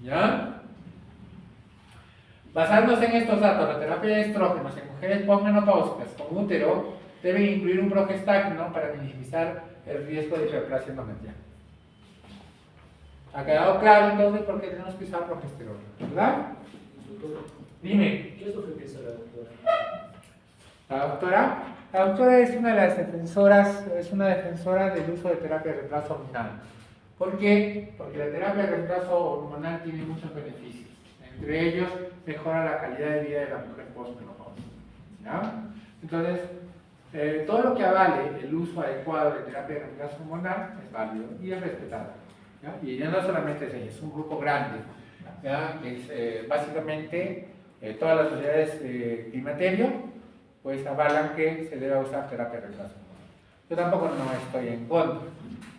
¿Ya? Basándose en estos datos, la terapia de estrógenos en mujeres posmenopáusicas con útero debe incluir un progestágeno para minimizar el riesgo de hiperplasia endometrial. ¿Ha quedado claro entonces por qué tenemos que usar progesterona? ¿Verdad? Dime. ¿Qué es lo que piensa la doctora? La doctora es una de las defensoras, es una defensora del uso de terapia de reemplazo hormonal. ¿Por qué? Porque la terapia de reemplazo hormonal tiene muchos beneficios. Entre ellos, mejora la calidad de vida de la mujer postmenopáusica. ¿Ya? Entonces, todo lo que avale el uso adecuado de terapia de reemplazo hormonal es válido y es respetado. ¿Ya? Y ya no solamente es ella, es un grupo grande. ¿Ya? Es, básicamente, todas las sociedades de climaterio pues avalan que se debe usar terapia de reemplazo hormonal. Yo tampoco no estoy en contra,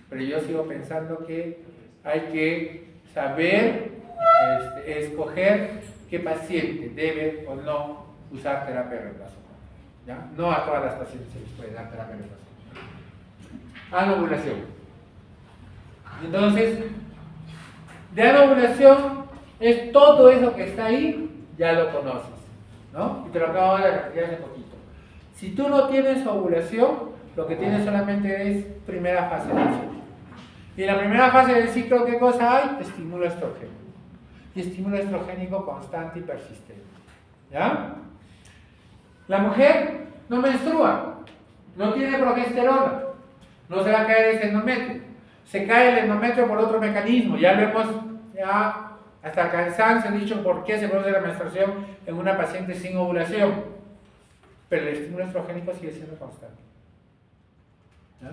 pero yo sigo pensando que hay que saber escoger qué paciente debe o no usar terapia de reemplazo hormonal. ¿Ya? No a todas las pacientes se les puede dar terapia de reemplazo hormonal. Anovulación. Entonces, de anovulación es todo eso que está ahí, ya lo conoces, ¿no? Y te lo acabo de repetir hace poquito. Si tú no tienes ovulación, lo que tienes solamente es primera fase del ciclo. Y en la primera fase del ciclo, ¿qué cosa hay? Estímulo estrógeno. Y estímulo estrogénico constante y persistente. ¿Ya? La mujer no menstrua, no tiene progesterona, no se va a caer ese endometrio. Se cae el endometrio por otro mecanismo, ya lo hemos, ya hasta el cansancio dicho por qué se produce la menstruación en una paciente sin ovulación. Pero el estímulo estrogénico sigue siendo constante. ¿Ya?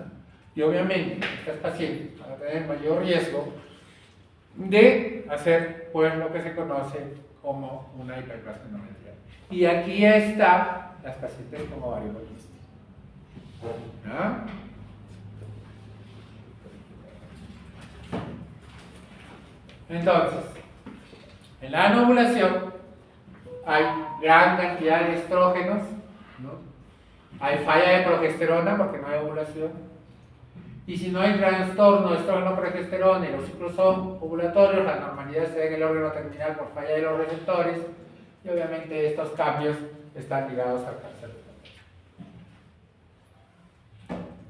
Y obviamente estas pacientes van a tener mayor riesgo de hacer pues lo que se conoce como una hiperplasia endometrial. Y aquí están las pacientes con ovario poliquístico. ¿Ya? Entonces, en la anovulación hay gran cantidad de estrógenos, ¿no? Hay falla de progesterona porque no hay ovulación. Y si no hay trastorno de estrógeno-progesterona y los ciclos son ovulatorios, la normalidad se da en el órgano terminal por falla de los receptores. Y obviamente estos cambios están ligados al cáncer.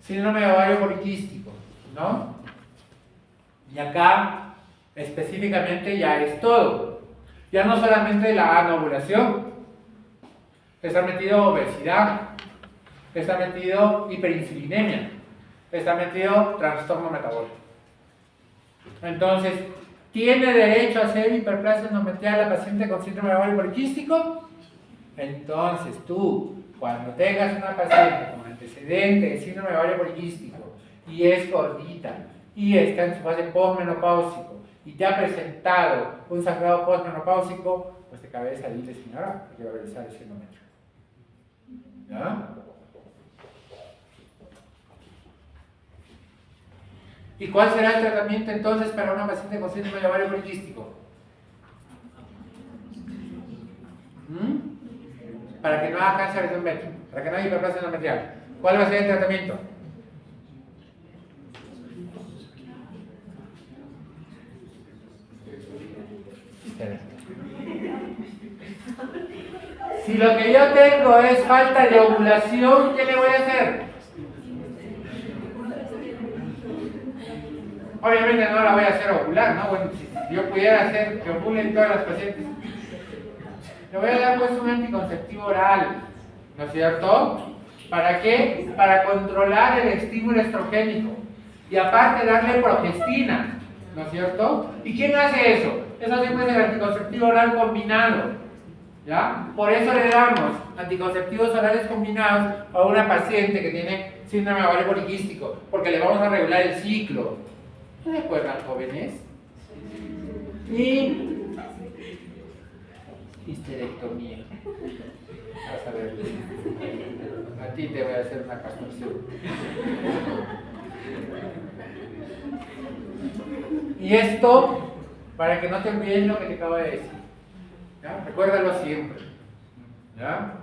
Síndrome de ovario poliquístico, ¿no? Y acá específicamente ya es todo. Ya no solamente la anovulación, está metido obesidad, está metido hiperinsulinemia, está metido trastorno metabólico. Entonces, ¿tiene derecho a hacer hiperplasia endometrial la paciente con síndrome de ovario poliquístico? Entonces tú, cuando tengas una paciente con antecedente de síndrome de ovario poliquístico y es gordita y está en su fase postmenopáusico y te ha presentado un sangrado postmenopáusico, pues de cabeza dile, señora, que va a revisar el endometrio. ¿Ya? ¿Y cuál será el tratamiento entonces para una paciente con síndrome de ovario poliquístico? Para que no haga cáncer de endometrio, para que no haya hiperplasia endometrial. ¿Cuál va a ser el tratamiento? Si lo que yo tengo es falta de ovulación, ¿qué le voy a hacer? Obviamente no la voy a hacer ovular, ¿no? Bueno, si yo pudiera hacer que ovulen todas las pacientes, le voy a dar pues un anticonceptivo oral, ¿no es cierto? ¿Para qué? Para controlar el estímulo estrogénico y aparte darle progestina, ¿no es cierto? ¿Y quién hace eso? Eso siempre es el anticonceptivo oral combinado, ¿ya? Por eso le damos anticonceptivos orales combinados a una paciente que tiene síndrome de ovario poliquístico, porque le vamos a regular el ciclo. ¿Se recuerdan, jóvenes? Y histerectomía. Vas a ver. A ti te voy a hacer una castración. Y esto, para que no te olvides lo que te acabo de decir. ¿Ya? Recuérdalo siempre. ¿ya?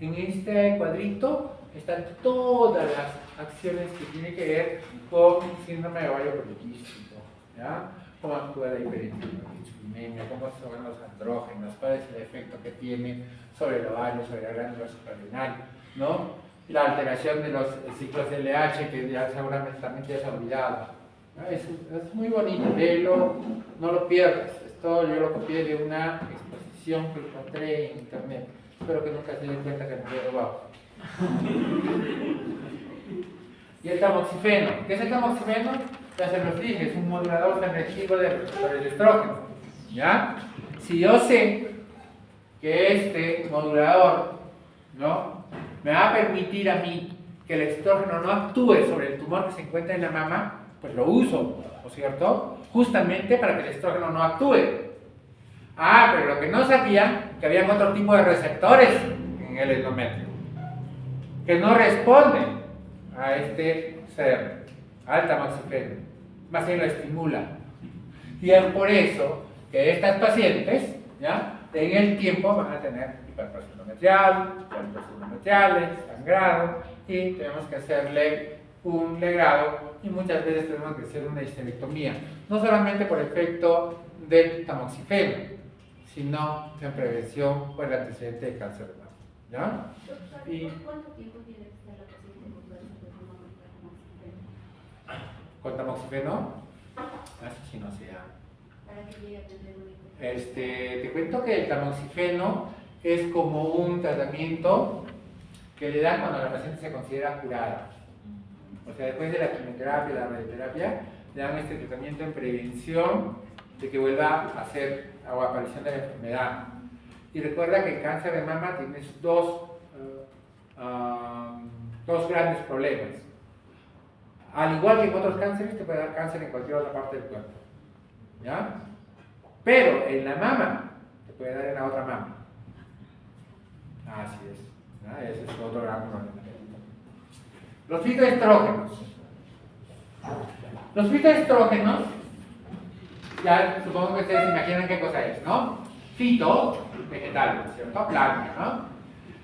En este cuadrito están todas las acciones que tienen que ver con síndrome de ovario poliquístico, ¿ya? Cómo actúa la hiperinsulinemia, cómo son los andrógenos, cuál es el efecto que tiene sobre el ovario, sobre la glándula suprarrenal, ¿no? La alteración de los ciclos de LH, que ya seguramente también te has olvidado. ¿No? Es muy bonito, léelo, no lo pierdas. Esto yo lo copié de una exposición que encontré en internet. Espero que nunca se den cuenta que me he robado. Y el tamoxifeno. ¿Qué es el tamoxifeno? Ya se los dije, es un modulador selectivo de receptores de estrógeno. ¿Ya? Si yo sé que este modulador, ¿no?, me va a permitir a mí que el estrógeno no actúe sobre el tumor que se encuentra en la mama, pues lo uso, ¿no es cierto? Justamente para que el estrógeno no actúe. Ah, pero lo que no sabía, que había otro tipo de receptores en el endometrio, que no responden a este ser, al tamoxifeno, más bien lo estimula. Y es por eso que estas pacientes, ¿ya?, en el tiempo van a tener hiperplasia endometrial, cólicos endometriales, sangrado, y tenemos que hacerle un legrado y muchas veces tenemos que hacer una histerectomía, no solamente por efecto del tamoxifeno, sino en prevención por el antecedente de cáncer de mama. ¿Ya? Doctor, ¿y cuánto tiempo tiene que estar la paciente con todo eso de tamoxifeno? ¿Con tamoxifeno? Eso sí no sea. Para que llegue a tener un hijo. Te cuento que el tamoxifeno es como un tratamiento que le dan cuando la paciente se considera curada. O sea, después de la quimioterapia, la radioterapia, le dan este tratamiento en prevención de que vuelva a hacer o aparición de la enfermedad. Y recuerda que el cáncer de mama tienes dos grandes problemas. Al igual que en otros cánceres, te puede dar cáncer en cualquier otra parte del cuerpo. ¿Ya? Pero en la mama, te puede dar en la otra mama. Así es. ¿Ya? Ese es otro gran problema. Los fitoestrógenos. Los fitoestrógenos, ya supongo que ustedes imaginan qué cosa es, ¿no? Fito, vegetal, ¿cierto? Planta, ¿no?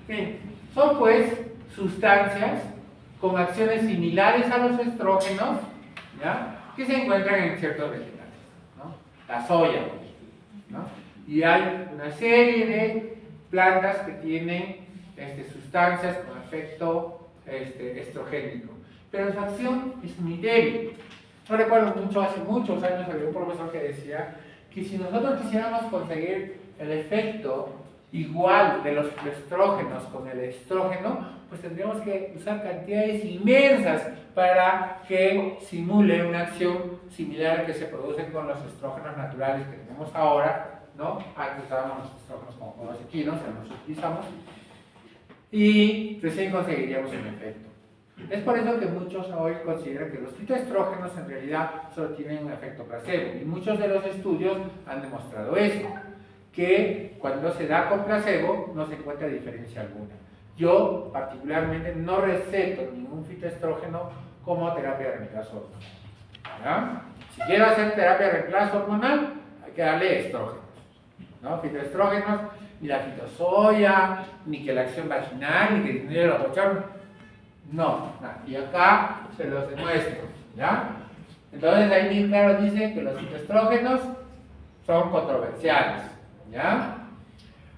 Bien, son pues sustancias con acciones similares a los estrógenos, ¿ya?, que se encuentran en ciertos vegetales, ¿no? La soya, ¿no? Y hay una serie de plantas que tienen sustancias con efecto estrogénico, pero su acción es muy débil. No recuerdo mucho, hace muchos años había un profesor que decía que si nosotros quisiéramos conseguir el efecto igual de los estrógenos con el estrógeno, pues tendríamos que usar cantidades inmensas para que simule una acción similar a la que se produce con los estrógenos naturales que tenemos ahora, ¿no? Antes usábamos los estrógenos como cloroquinos, ya no los utilizamos, y recién conseguiríamos un efecto. Es por eso que muchos hoy consideran que los fitoestrógenos en realidad solo tienen un efecto placebo, y muchos de los estudios han demostrado eso, que cuando se da con placebo no se encuentra diferencia alguna. Yo particularmente no receto ningún fitoestrógeno como terapia de reemplazo hormonal. ¿Ya? Si quiero hacer terapia de reemplazo hormonal, hay que darle estrógenos, ¿no? Fitoestrógenos, ni la fitosoya, ni que la acción vaginal, ni que disminuye los bochornos. No, y acá se los demuestro, ¿ya? Entonces ahí bien claro dice que los fitoestrógenos son controversiales, ¿ya?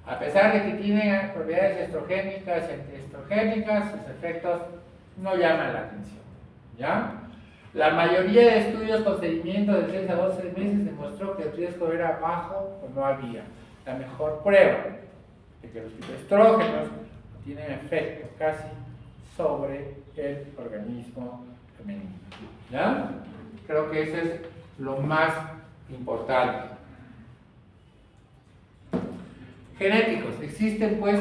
A pesar de que tienen propiedades estrogénicas y antiestrogénicas, sus efectos no llaman la atención, ¿ya? La mayoría de estudios con seguimiento de 6 a 12 meses demostró que el riesgo era bajo o no había. La mejor prueba de que los fitoestrógenos tienen efecto casi sobre el organismo femenino, ¿ya? Creo que eso es lo más importante. Genéticos. Existen pues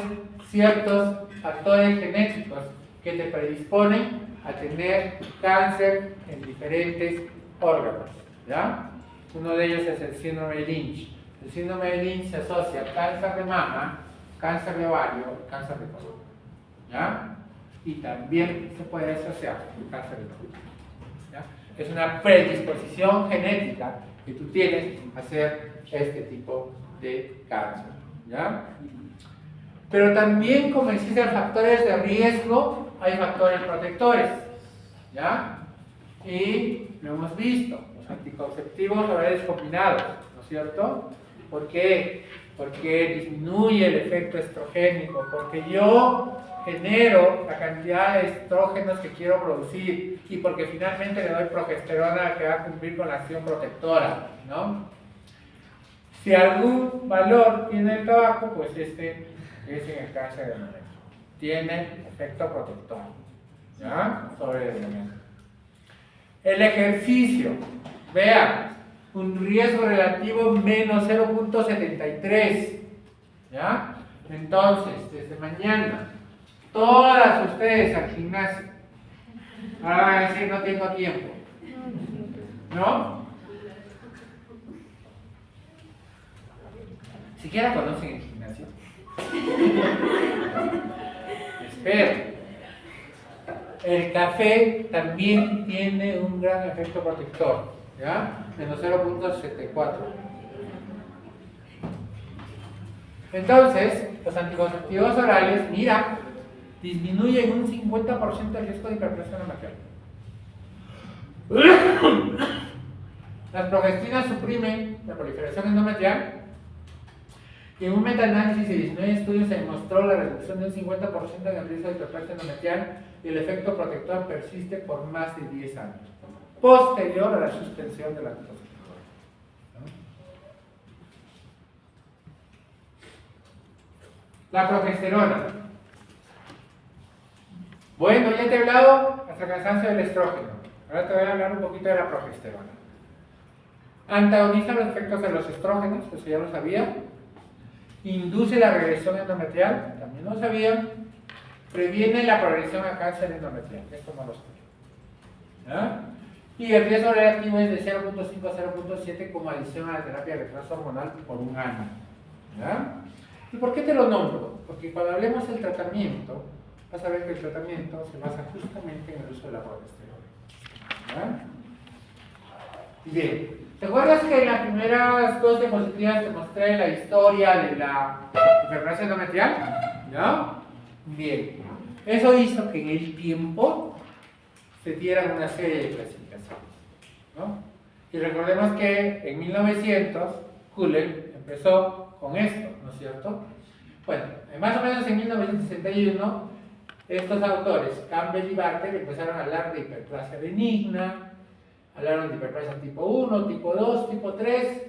ciertos factores genéticos que te predisponen a tener cáncer en diferentes órganos, ¿ya? Uno de ellos es el síndrome de Lynch. El síndrome de Lynch se asocia a cáncer de mama, cáncer de ovario y cáncer de colon, ¿ya? Y también se puede asociar con cáncer de colon, ¿ya? Es una predisposición genética que tú tienes a hacer este tipo de cáncer, ¿ya? Pero también, como existen factores de riesgo, hay factores protectores, ¿ya? Y lo hemos visto, los anticonceptivos orales combinados, ¿no es cierto? ¿Por qué? Porque disminuye el efecto estrogénico, porque yo genero la cantidad de estrógenos que quiero producir y porque finalmente le doy progesterona que va a cumplir con la acción protectora, ¿no? Si algún valor tiene el tabaco, pues este es en el cáncer de mama. Tiene efecto protector, ¿ya? Sobre el elemento. El ejercicio, vean, un riesgo relativo menos 0.73, ¿ya? Entonces, desde mañana, todas ustedes al gimnasio. Ahora van a decir, no tengo tiempo, ¿no? ¿Siquiera conocen el gimnasio? Espero. El café también tiene un gran efecto protector, ¿ya? Menos 0.64. Entonces, los anticonceptivos orales, mira, disminuyen un 50% el riesgo de hiperplasia endometrial. Las progestinas suprimen la proliferación endometrial. Y en un metaanálisis de 19 estudios se demostró la reducción de un 50% en el riesgo de hiperplasia endometrial y el efecto protector persiste por más de 10 años, posterior a la suspensión de la anticonceptiva. La progesterona. Bueno, ya te he hablado hasta el cansancio del estrógeno. Ahora te voy a hablar un poquito de la progesterona. Antagoniza los efectos de los estrógenos, eso ya lo sabía. Induce la regresión endometrial, también lo sabía. Previene la progresión a cáncer endometrial, esto no lo sabía. ¿Ya? Y el riesgo relativo es de 0.5 a 0.7 como adición a la terapia de retraso hormonal por un año. ¿Ya? ¿Y por qué te lo nombro? Porque cuando hablemos del tratamiento, vas a ver que el tratamiento se basa justamente en el uso de la progesterona. ¿Ya? Bien. ¿Te acuerdas que en las primeras dos diapositivas te mostré la historia de la hiperplasia endometrial? ¿Ya? Bien. Eso hizo que en el tiempo se dieran una serie de clasificaciones, ¿no? Y recordemos que en 1900 Kuhler empezó con esto, ¿no es cierto? Bueno, más o menos en 1961 estos autores, Campbell y Barter, empezaron a hablar de hiperplasia benigna. Hablaron de hiperplasia tipo 1, tipo 2, tipo 3.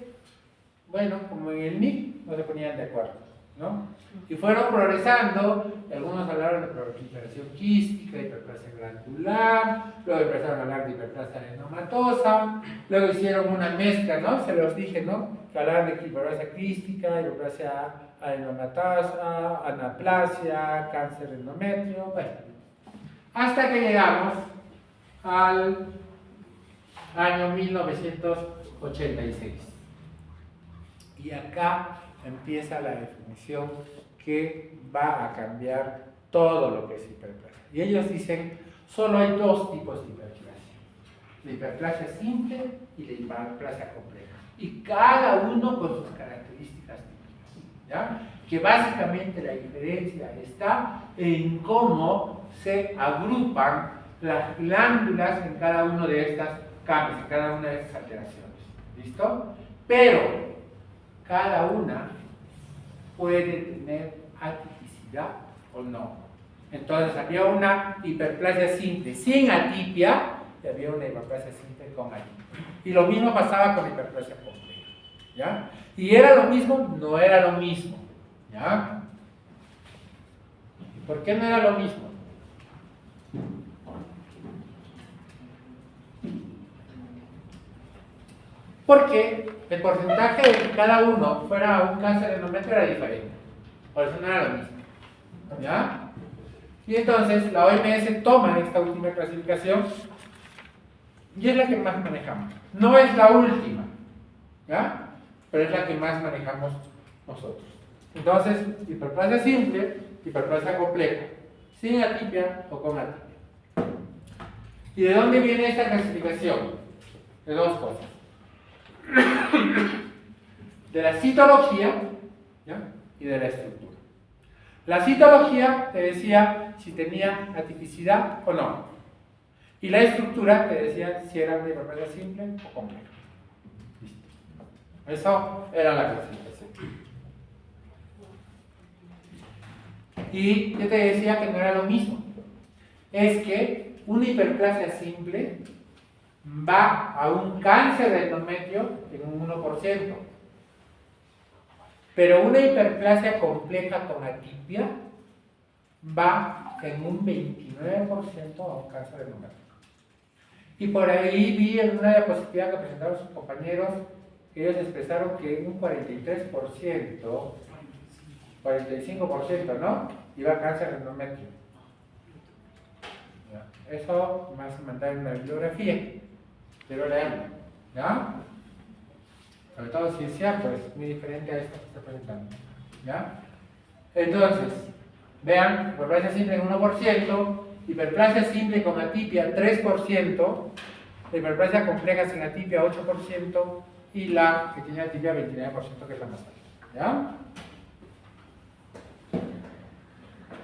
Bueno, como en el NIC no se ponían de acuerdo, ¿no? Y fueron progresando, y algunos hablaron de proliferación quística, hiperplasia glandular, luego empezaron a hablar de hiperplasia adenomatosa, luego hicieron una mezcla, ¿no? Se los dije, ¿no? Que hablaban de hiperplasia quística, hiperplasia adenomatosa, anaplasia, cáncer de endometrio, bueno. Hasta que llegamos al año 1986. Y acá empieza la definición que va a cambiar todo lo que es hiperplasia. Y ellos dicen, solo hay dos tipos de hiperplasia. La hiperplasia simple y la hiperplasia compleja. Y cada uno con sus características típicas, ¿ya? Que básicamente la diferencia está en cómo se agrupan las glándulas en cada uno de estas cambios, en cada una de estas alteraciones. ¿Listo? Pero cada una puede tener atipicidad o no. Entonces había una hiperplasia simple sin atipia y había una hiperplasia simple con atipia. Y lo mismo pasaba con la hiperplasia compleja. ¿Ya? ¿Y era lo mismo? No era lo mismo. ¿Ya? ¿Por qué no era lo mismo? Porque el porcentaje de que cada uno fuera un cáncer endometrio era diferente. Por eso no era lo mismo. ¿Ya? Y entonces la OMS toma esta última clasificación y es la que más manejamos. No es la última, ¿ya? Pero es la que más manejamos nosotros. Entonces, hiperplasia simple, hiperplasia compleja, sin atipia o con atipia. ¿Y de dónde viene esta clasificación? De dos cosas. De la citología, ¿ya? Y de la estructura. La citología te decía si tenía atipicidad o no. Y la estructura te decía si era de hiperplasia simple o compleja. Listo. Eso era la clasificación. Y yo te decía que no era lo mismo. Es que una hiperplasia simple va a un cáncer de endometrio en un 1%. Pero una hiperplasia compleja con atipia va en un 29% a un cáncer de endometrio. Y por ahí vi en una diapositiva que presentaron sus compañeros que ellos expresaron que un 43%, 45%, ¿no? Iba a cáncer de endometrio. Eso más mandar en una bibliografía, pero leerlo, ¿ya? Sobre todo si es cierto, es muy diferente a esto que estoy presentando, ¿ya? Entonces, vean, hiperplasia simple en 1%, hiperplasia simple con atipia 3%, hiperplasia compleja sin atipia 8% y la que tiene atipia 29%, que es la más alta, ¿ya?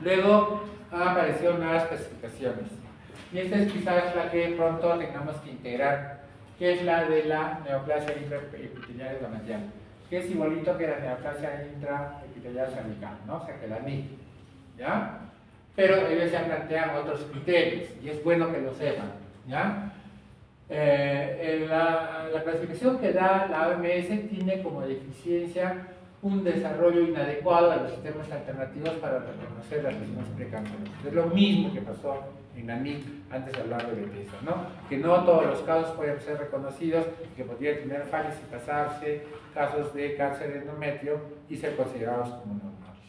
Luego han aparecido nuevas clasificaciones. Y esta es quizás la que pronto tengamos que integrar, que es la de la neoplasia intraepitelial endometrial, que es igualito que la neoplasia intraepitelial cervical, ¿no? O sea, que la NIC, ¿ya? Pero ellos ya plantean otros criterios, y es bueno que lo sepan, ¿ya? La clasificación que da la OMS tiene como deficiencia un desarrollo inadecuado de los sistemas alternativos para reconocer las lesiones precancerosas. Es lo mismo que pasó en la NIC antes de hablar de Bethesda, ¿no? Que no todos los casos pueden ser reconocidos, que podrían tener fallas y pasarse casos de cáncer de endometrio y ser considerados como normales,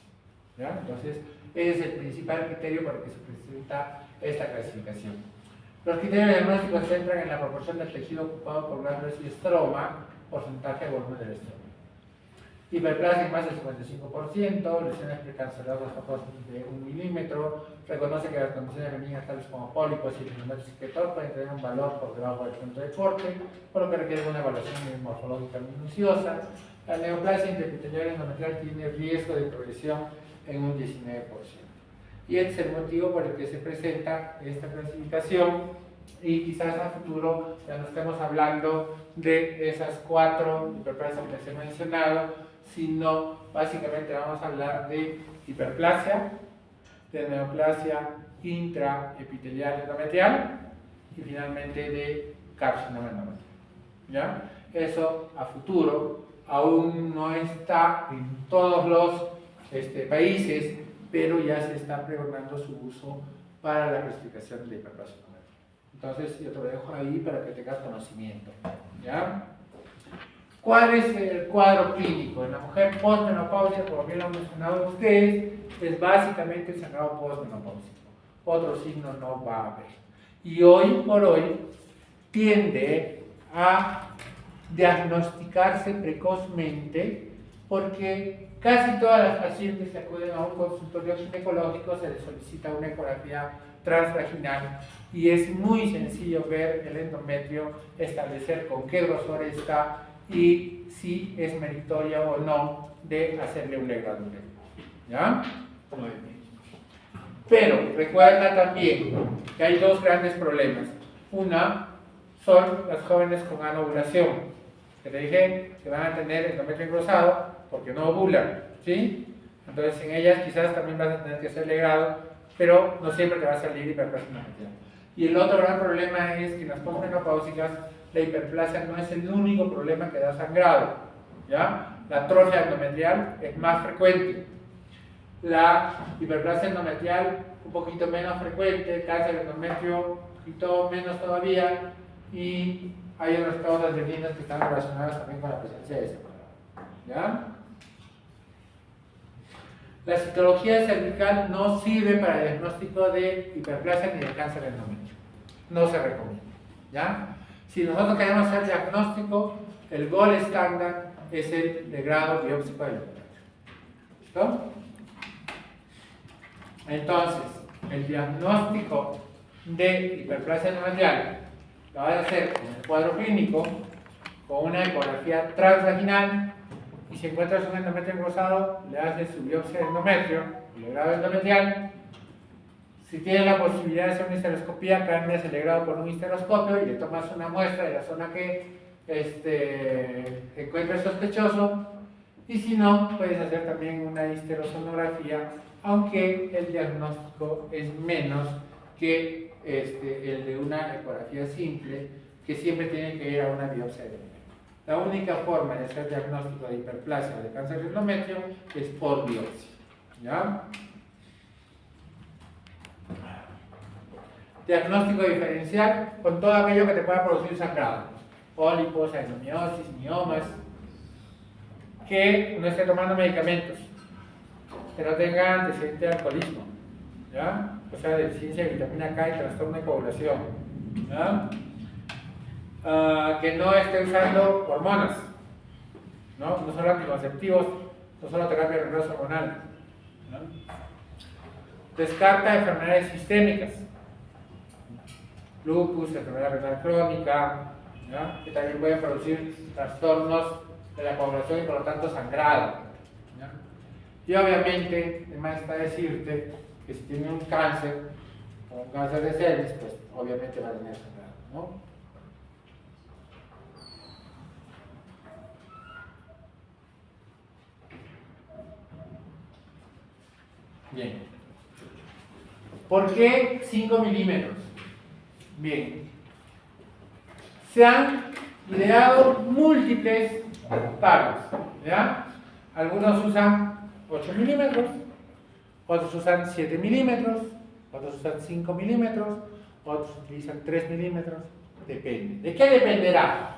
¿ya? Entonces, ese es el principal criterio por el que se presenta esta clasificación. Los criterios diagnósticos se centran en la proporción del tejido ocupado por glándulas y estroma, porcentaje de volumen del estroma. Hiperplasia en más del 55%, lesiones precancerosas de 1 milímetro, reconoce que las condiciones benignas tales como pólipos y el endometrio secretor pueden tener un valor por debajo del punto de corte, por lo que requiere una evaluación morfológica minuciosa. La neoplasia intraepitelial endometrial tiene riesgo de progresión en un 19%. Y este es el motivo por el que se presenta esta clasificación, y quizás a futuro ya no estemos hablando de esas 4 hiperplasias que les he mencionado, sino básicamente vamos a hablar de hiperplasia, de neoplasia intraepitelial endometrial y finalmente de carcinoma endometrial, ¿ya? Eso a futuro aún no está en todos los países, pero ya se está pregonando su uso para la clasificación de hiperplasia endometrial. Entonces yo te lo dejo ahí para que tengas conocimiento, ¿ya? ¿Cuál es el cuadro clínico? En la mujer postmenopáusica, como bien lo han mencionado ustedes, es básicamente el sangrado postmenopáusico. Otro signo no va a haber. Y hoy por hoy tiende a diagnosticarse precozmente porque casi todas las pacientes que acuden a un consultorio ginecológico se les solicita una ecografía transvaginal y es muy sencillo ver el endometrio, establecer con qué grosor está y si es meritoria o no de hacerle un legradura, ¿ya? Pero recuerda también que hay dos grandes problemas. Una son las jóvenes con anovulación, que te dije que van a tener endometrio engrosado porque no ovulan, ¿sí? Entonces en ellas quizás también vas a tener que hacer legrado, pero no siempre te va a salir hiperplasia endometrial. Y el otro gran problema es que en las postmenopáusicas la hiperplasia no es el único problema que da sangrado, ¿ya? La atrofia endometrial es más frecuente. La hiperplasia endometrial un poquito menos frecuente, el cáncer de endometrio un poquito menos todavía, y hay otras causas benignas que están relacionadas también con la presencia de ese sangrado, ¿ya? La citología cervical no sirve para el diagnóstico de hiperplasia ni de cáncer de endometrio. No se recomienda, ¿ya? Si nosotros queremos hacer diagnóstico, el gold estándar es el legrado biópsico del endometrio. ¿Listo? Entonces, el diagnóstico de hiperplasia endometrial lo vas a hacer en el cuadro clínico con una ecografía transvaginal, y si encuentras un endometrio engrosado, le haces su biopsia de endometrio el grado endometrial. Si tienes la posibilidad de hacer una histeroscopía, cambias el grado por un histeroscopio y le tomas una muestra de la zona que encuentres sospechoso. Y si no, puedes hacer también una histerosonografía, aunque el diagnóstico es menos que el de una ecografía simple, que siempre tiene que ir a una biopsia de endometrio. La única forma de hacer diagnóstico de hiperplasia o de cáncer de endometrio es por biopsia. ¿Ya? Diagnóstico diferencial con todo aquello que te pueda producir sangrado, pólipos, adenomiosis, miomas, que no esté tomando medicamentos, que no tenga antecedente de alcoholismo, ¿ya? O sea, deficiencia de vitamina K y trastorno de coagulación, ¿ya? Que no esté usando hormonas, no solo anticonceptivos, no solo terapia de reemplazo hormonal, ¿no? Descarta enfermedades sistémicas, lupus, enfermedad renal crónica, ¿ya? Que también pueden producir trastornos de la coagulación y por lo tanto sangrado, ¿ya? Y obviamente, además está decirte que si tiene un cáncer o un cáncer de cervix, pues obviamente va a tener sangrado, ¿no? Bien. ¿Por qué 5 milímetros? Bien. Se han ideado múltiples tablas, ¿ya? Algunos usan 8 milímetros, otros usan 7 milímetros, otros usan 5 milímetros, otros utilizan 3 milímetros, depende. ¿De qué dependerá?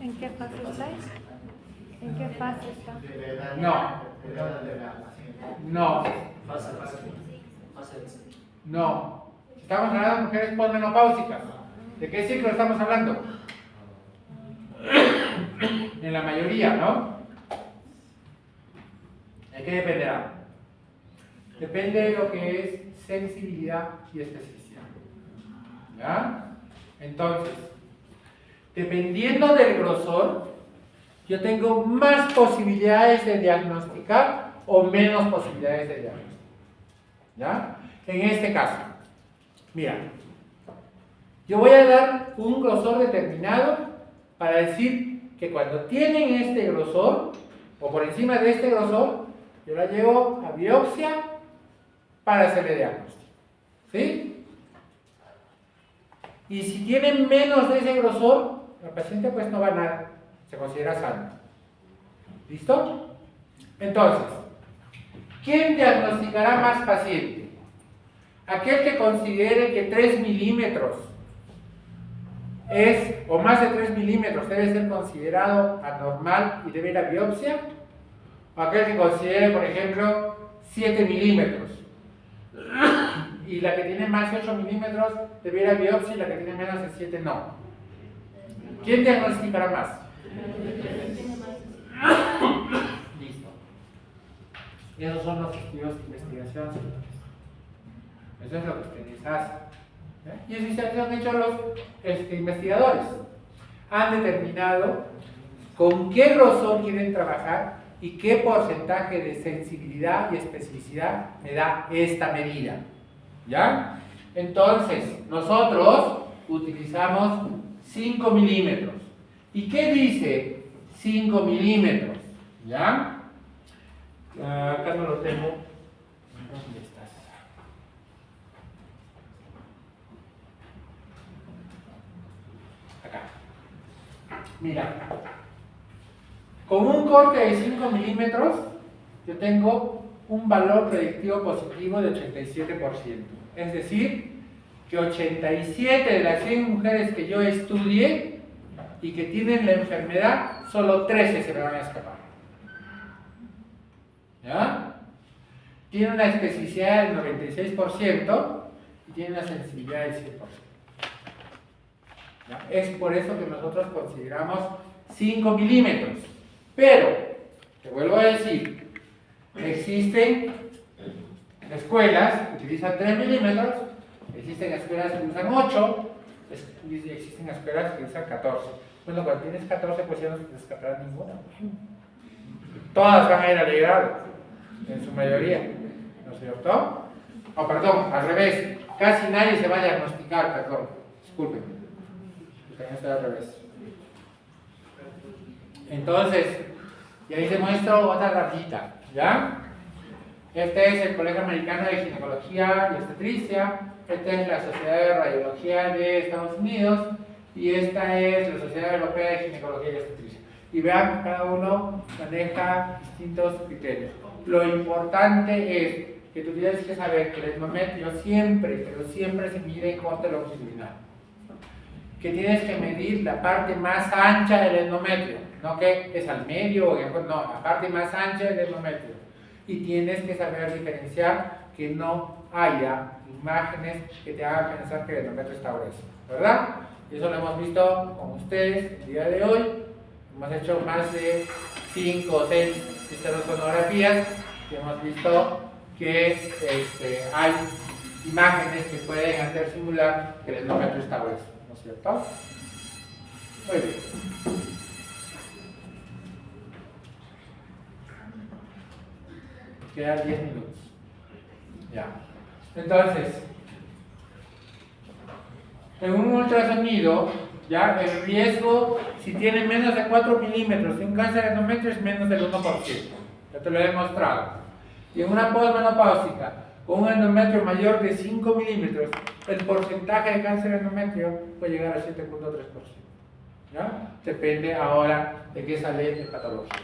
¿En qué fase estáis? ¿En qué fase está? No. No. Estamos hablando de mujeres posmenopáusicas. ¿De qué ciclo estamos hablando? En la mayoría, ¿no? ¿De qué dependerá? Depende de lo que es sensibilidad y especificidad. ¿Ya? Entonces, dependiendo del grosor, yo tengo más posibilidades de diagnosticar o menos posibilidades de diagnóstico. ¿Ya? En este caso, mira, yo voy a dar un grosor determinado para decir que cuando tienen este grosor o por encima de este grosor, yo la llevo a biopsia para hacerle diagnóstico. ¿Sí? Y si tienen menos de ese grosor, la paciente pues no va a nada, se considera sana. ¿Listo? Entonces, ¿quién diagnosticará más paciente? Aquel que considere que 3 milímetros o más de 3 milímetros debe ser considerado anormal y debe ir a biopsia, o aquel que considere, por ejemplo, 7 milímetros y la que tiene más de 8 milímetros debe ir a biopsia y la que tiene menos de 7 no. ¿Quién diagnosticará más? Listo. Y esos son los estudios de investigación. Eso es lo que ustedes hacen. Y eso se han hecho los investigadores. Han determinado con qué grosor quieren trabajar y qué porcentaje de sensibilidad y especificidad me da esta medida. ¿Ya? Entonces, nosotros utilizamos 5 milímetros. ¿Y qué dice 5 milímetros? ¿Ya? Acá no lo tengo. ¿Dónde estás? Acá. Mira. Con un corte de 5 milímetros, yo tengo un valor predictivo positivo de 87%. Es decir, que 87 de las 100 mujeres que yo estudié y que tienen la enfermedad, solo 13 se me van a escapar. ¿Ya? Tiene una especificidad del 96% y tiene una sensibilidad del 100%. ¿Ya? Es por eso que nosotros consideramos 5 milímetros. Pero, te vuelvo a decir, existen escuelas que utilizan 3 milímetros, existen escuelas que usan 8, y existen escuelas que usan 14. Bueno, cuando tienes 14, pues ya no se escapará ninguna. Todas van a ir al grado, en su mayoría. ¿no es cierto? O perdón, al revés, casi nadie se va a diagnosticar, perdón, disculpen, porque esto es al revés. Entonces, y ahí te muestro otra gráfica, ¿ya? Este es el Colegio Americano de Ginecología y Obstetricia, esta es la Sociedad de Radiología de Estados Unidos y esta es la Sociedad Europea de Ginecología y Obstetricia. Y vean, cada uno maneja distintos criterios. Lo importante es que tú tienes que saber que el endometrio siempre, pero siempre se mide en corte longitudinal. Que tienes que medir la parte más ancha del endometrio, no que es al medio, no, la parte más ancha del endometrio. Y tienes que saber diferenciar que no haya imágenes que te hagan pensar que el endometrio está grueso, ¿verdad? Y eso lo hemos visto con ustedes el día de hoy. Hemos hecho más de 5 o 6 histerosonografías y hemos visto que hay imágenes que pueden hacer simular que el endometrio está grueso, ¿no es cierto? Muy bien. Quedan 10 minutos. Ya. Entonces, en un ultrasonido, ya el riesgo, si tiene menos de 4 milímetros de un cáncer de endometrio, es menos del 1%. Ya te lo he demostrado. Y en una posmenopáusica, con un endometrio mayor de 5 milímetros, el porcentaje de cáncer de endometrio puede llegar a 7.3%. ¿Ya? Depende ahora de qué sale de patología.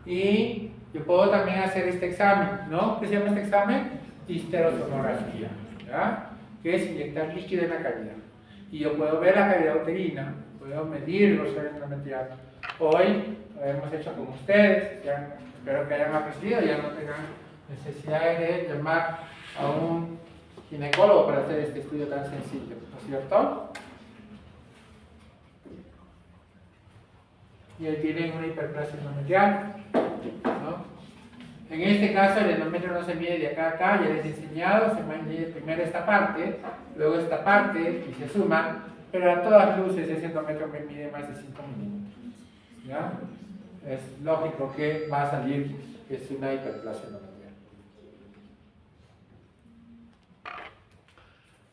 Y yo puedo también hacer este examen, ¿no? ¿Qué se llama este examen? Histerosonografía, ¿ya? Que es inyectar líquido en la cavidad. Y yo puedo ver la cavidad uterina, puedo medir los endometriales. Hoy lo hemos hecho con ustedes, ya, espero que hayan aprendido, ya no tengan necesidad de llamar a un ginecólogo para hacer este estudio tan sencillo, ¿no es cierto? Y ahí tienen una hiperplasia endometrial, ¿no? En este caso el endometrio no se mide de acá a acá, ya les he enseñado, se mide primero esta parte, luego esta parte y se suma, pero a todas luces ese endometrio me mide más de 5 milímetros, ¿ya? Es lógico que va a salir que es una hiperplasia endometrial.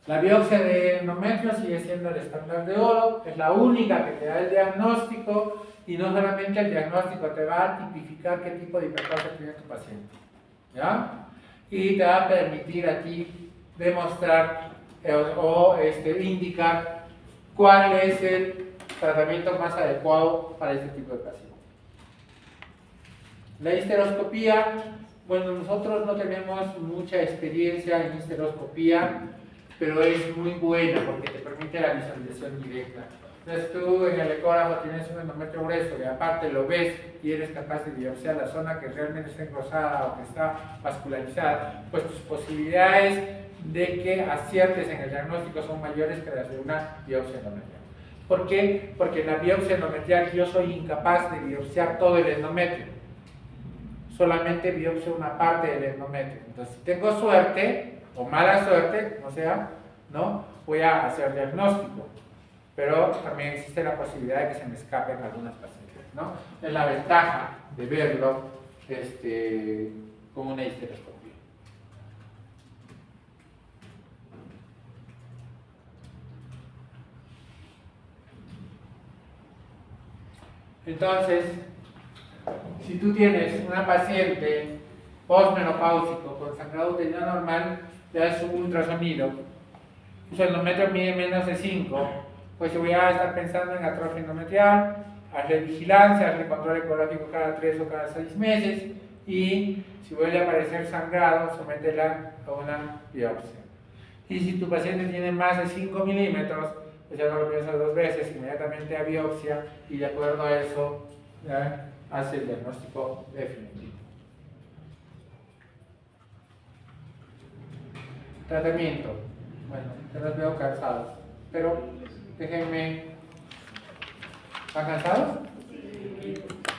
La biopsia de endometrio sigue siendo el estándar de oro, es la única que te da el diagnóstico y no solamente el diagnóstico, te va a tipificar qué tipo de hiperplasia tiene tu paciente, ¿ya? Y te va a permitir a ti demostrar indicar cuál es el tratamiento más adecuado para este tipo de paciente. La histeroscopía, bueno, nosotros no tenemos mucha experiencia en histeroscopía, pero es muy buena porque te permite la visualización directa. Entonces tú en el ecógrafo tienes un endometrio grueso y aparte lo ves y eres capaz de biopsiar la zona que realmente está engrosada o que está vascularizada, pues tus posibilidades de que aciertes en el diagnóstico son mayores que las de una biopsia endometrial. ¿Por qué? Porque en la biopsia endometrial yo soy incapaz de biopsiar todo el endometrio. Solamente biopsio una parte del endometrio. Entonces, si tengo suerte o mala suerte, o sea, ¿no? Voy a hacer diagnóstico. Pero también existe la posibilidad de que se me escapen algunas pacientes, ¿no? Es la ventaja de verlo con una histeroscopia. Entonces, si tú tienes una paciente postmenopáusico con sangrado uterino normal, le das un ultrasonido, su endometrio mide menos de 5, pues yo voy a estar pensando en atrofia endometrial, hazle vigilancia, hazle control ecográfico cada 3 o cada 6 meses y si vuelve a aparecer sangrado, sométela a una biopsia. Y si tu paciente tiene más de 5 milímetros, pues ya no lo piensas 2 veces, inmediatamente a biopsia y de acuerdo a eso hace el diagnóstico definitivo. Tratamiento. Bueno, ya los veo cansados, pero déjenme. ¿Están cansados?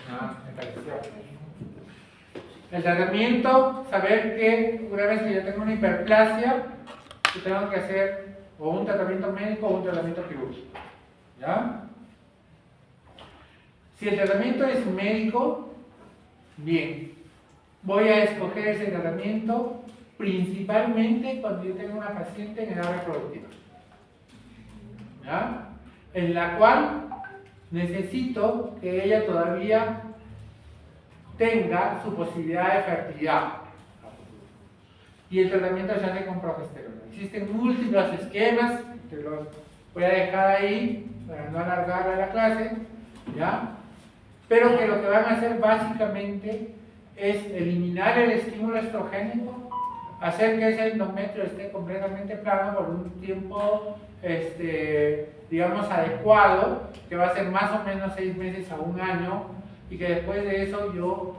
Ah, me pareció. El tratamiento, saber que una vez que yo tengo una hiperplasia, yo tengo que hacer o un tratamiento médico o un tratamiento quirúrgico. ¿Ya? Si el tratamiento es médico, bien. voy a escoger ese tratamiento principalmente cuando yo tengo una paciente en edad reproductiva, ¿ya? En la cual necesito que ella todavía tenga su posibilidad de fertilidad. Y el tratamiento se hace con progesterona. Existen múltiples esquemas, que los voy a dejar ahí para no alargar la clase, ¿ya? Pero que lo que van a hacer básicamente es eliminar el estímulo estrogénico, hacer que ese endometrio esté completamente plano por un tiempo, digamos, adecuado, que va a ser más o menos 6 meses a 1 año, y que después de eso yo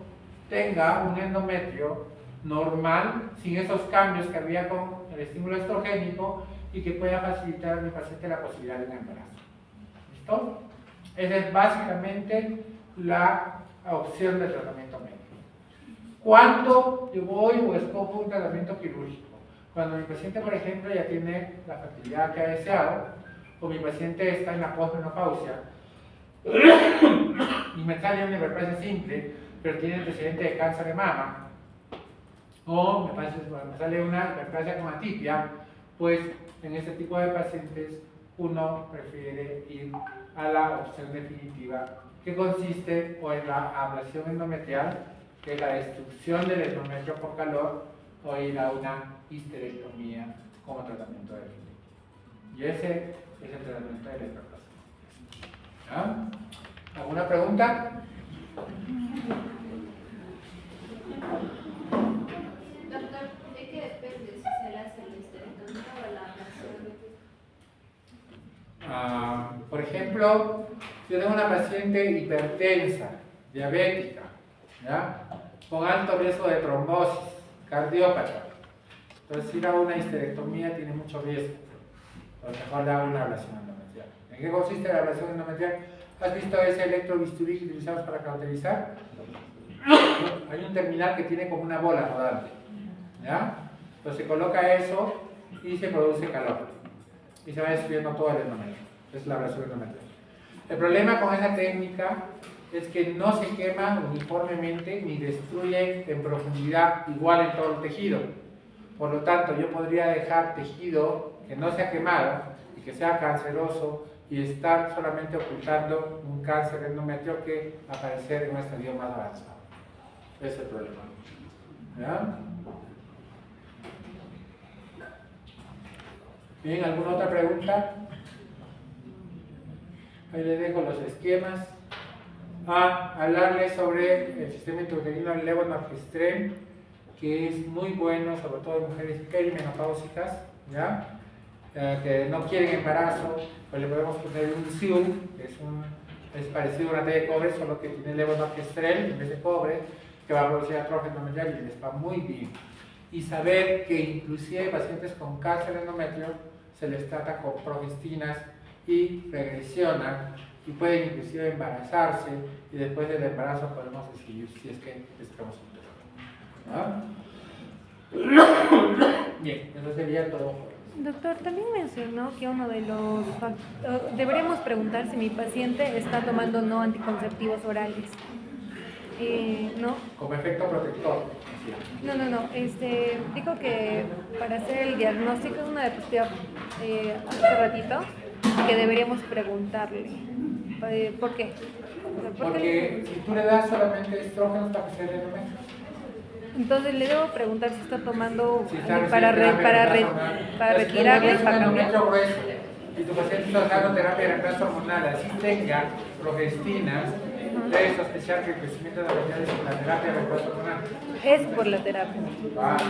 tenga un endometrio normal, sin esos cambios que había con el estímulo estrogénico, y que pueda facilitar a mi paciente la posibilidad de un embarazo. ¿Listo? Esa es básicamente la opción de tratamiento médico. ¿Cuándo yo voy o escojo un tratamiento quirúrgico? Cuando mi paciente, por ejemplo, ya tiene la fertilidad que ha deseado, o mi paciente está en la posmenopausia, y me sale una hiperplasia simple, pero tiene antecedente de cáncer de mama, o me sale una hiperplasia con atipia, pues en este tipo de pacientes uno prefiere ir a la opción definitiva, que consiste o en la ablación endometrial, que es la destrucción del endometrio por calor, o ir a una histerectomía como tratamiento definitivo. Y ese es el tratamiento de la hiperplasia. ¿Ah? ¿Alguna pregunta? Doctor, ¿de qué depende si se le hace la histerectomía o la ablación? Por ejemplo, yo tengo una paciente hipertensa, diabética, ¿ya? Con alto riesgo de trombosis, cardiópata. Entonces, ir a una histerectomía tiene mucho riesgo. Por lo mejor le hago una ablación endometrial. ¿En qué consiste la ablación endometrial? ¿Has visto ese electrobisturí que utilizamos para cauterizar? Hay un terminal que tiene como una bola rodante, ¿ya? Entonces se coloca eso y se produce calor. Y se va destruyendo todo el endometrio. Es la ablación endometrial. El problema con esa técnica es que no se quema uniformemente ni destruye en profundidad igual en todo el tejido. Por lo tanto, yo podría dejar tejido que no se ha quemado y que sea canceroso y estar solamente ocultando un cáncer endometrio que aparecer en un estadio más avanzado. Ese es el problema. ¿Ya? ¿Bien? ¿Alguna otra pregunta? Ahí les dejo los esquemas. Hablarles sobre el sistema intrauterino levonorgestrel, que es muy bueno, sobre todo en mujeres perimenopáusicas, ¿ya? Que no quieren embarazo, pues le podemos poner un SIUM, que es parecido a una T de cobre, solo que tiene levonorgestrel en vez de cobre, que va a producir atropia endometrial y les va muy bien. Y saber que inclusive pacientes con cáncer de endometrio se les trata con progestinas y regresionan y pueden inclusive embarazarse, y después del embarazo podemos decidir si es que estamos interesados. Bien, eso sería todo. Doctor, también mencionó que uno de los deberíamos preguntar si mi paciente está tomando no anticonceptivos orales. ¿No? Como efecto protector. No. Dijo que para hacer el diagnóstico es una diapositiva hace ratito que deberíamos preguntarle. ¿Por qué? Porque si tú le das solamente estrógenos para que se le endometrio. Entonces le debo preguntar si está tomando Si está para retirarle y para cambiar. Grueso, y tu paciente está dando terapia de reemplazo hormonal, así tenga progestinas, debe sospechar que el crecimiento de la vagina es por la terapia de reemplazo hormonal. Es por la terapia. Vale.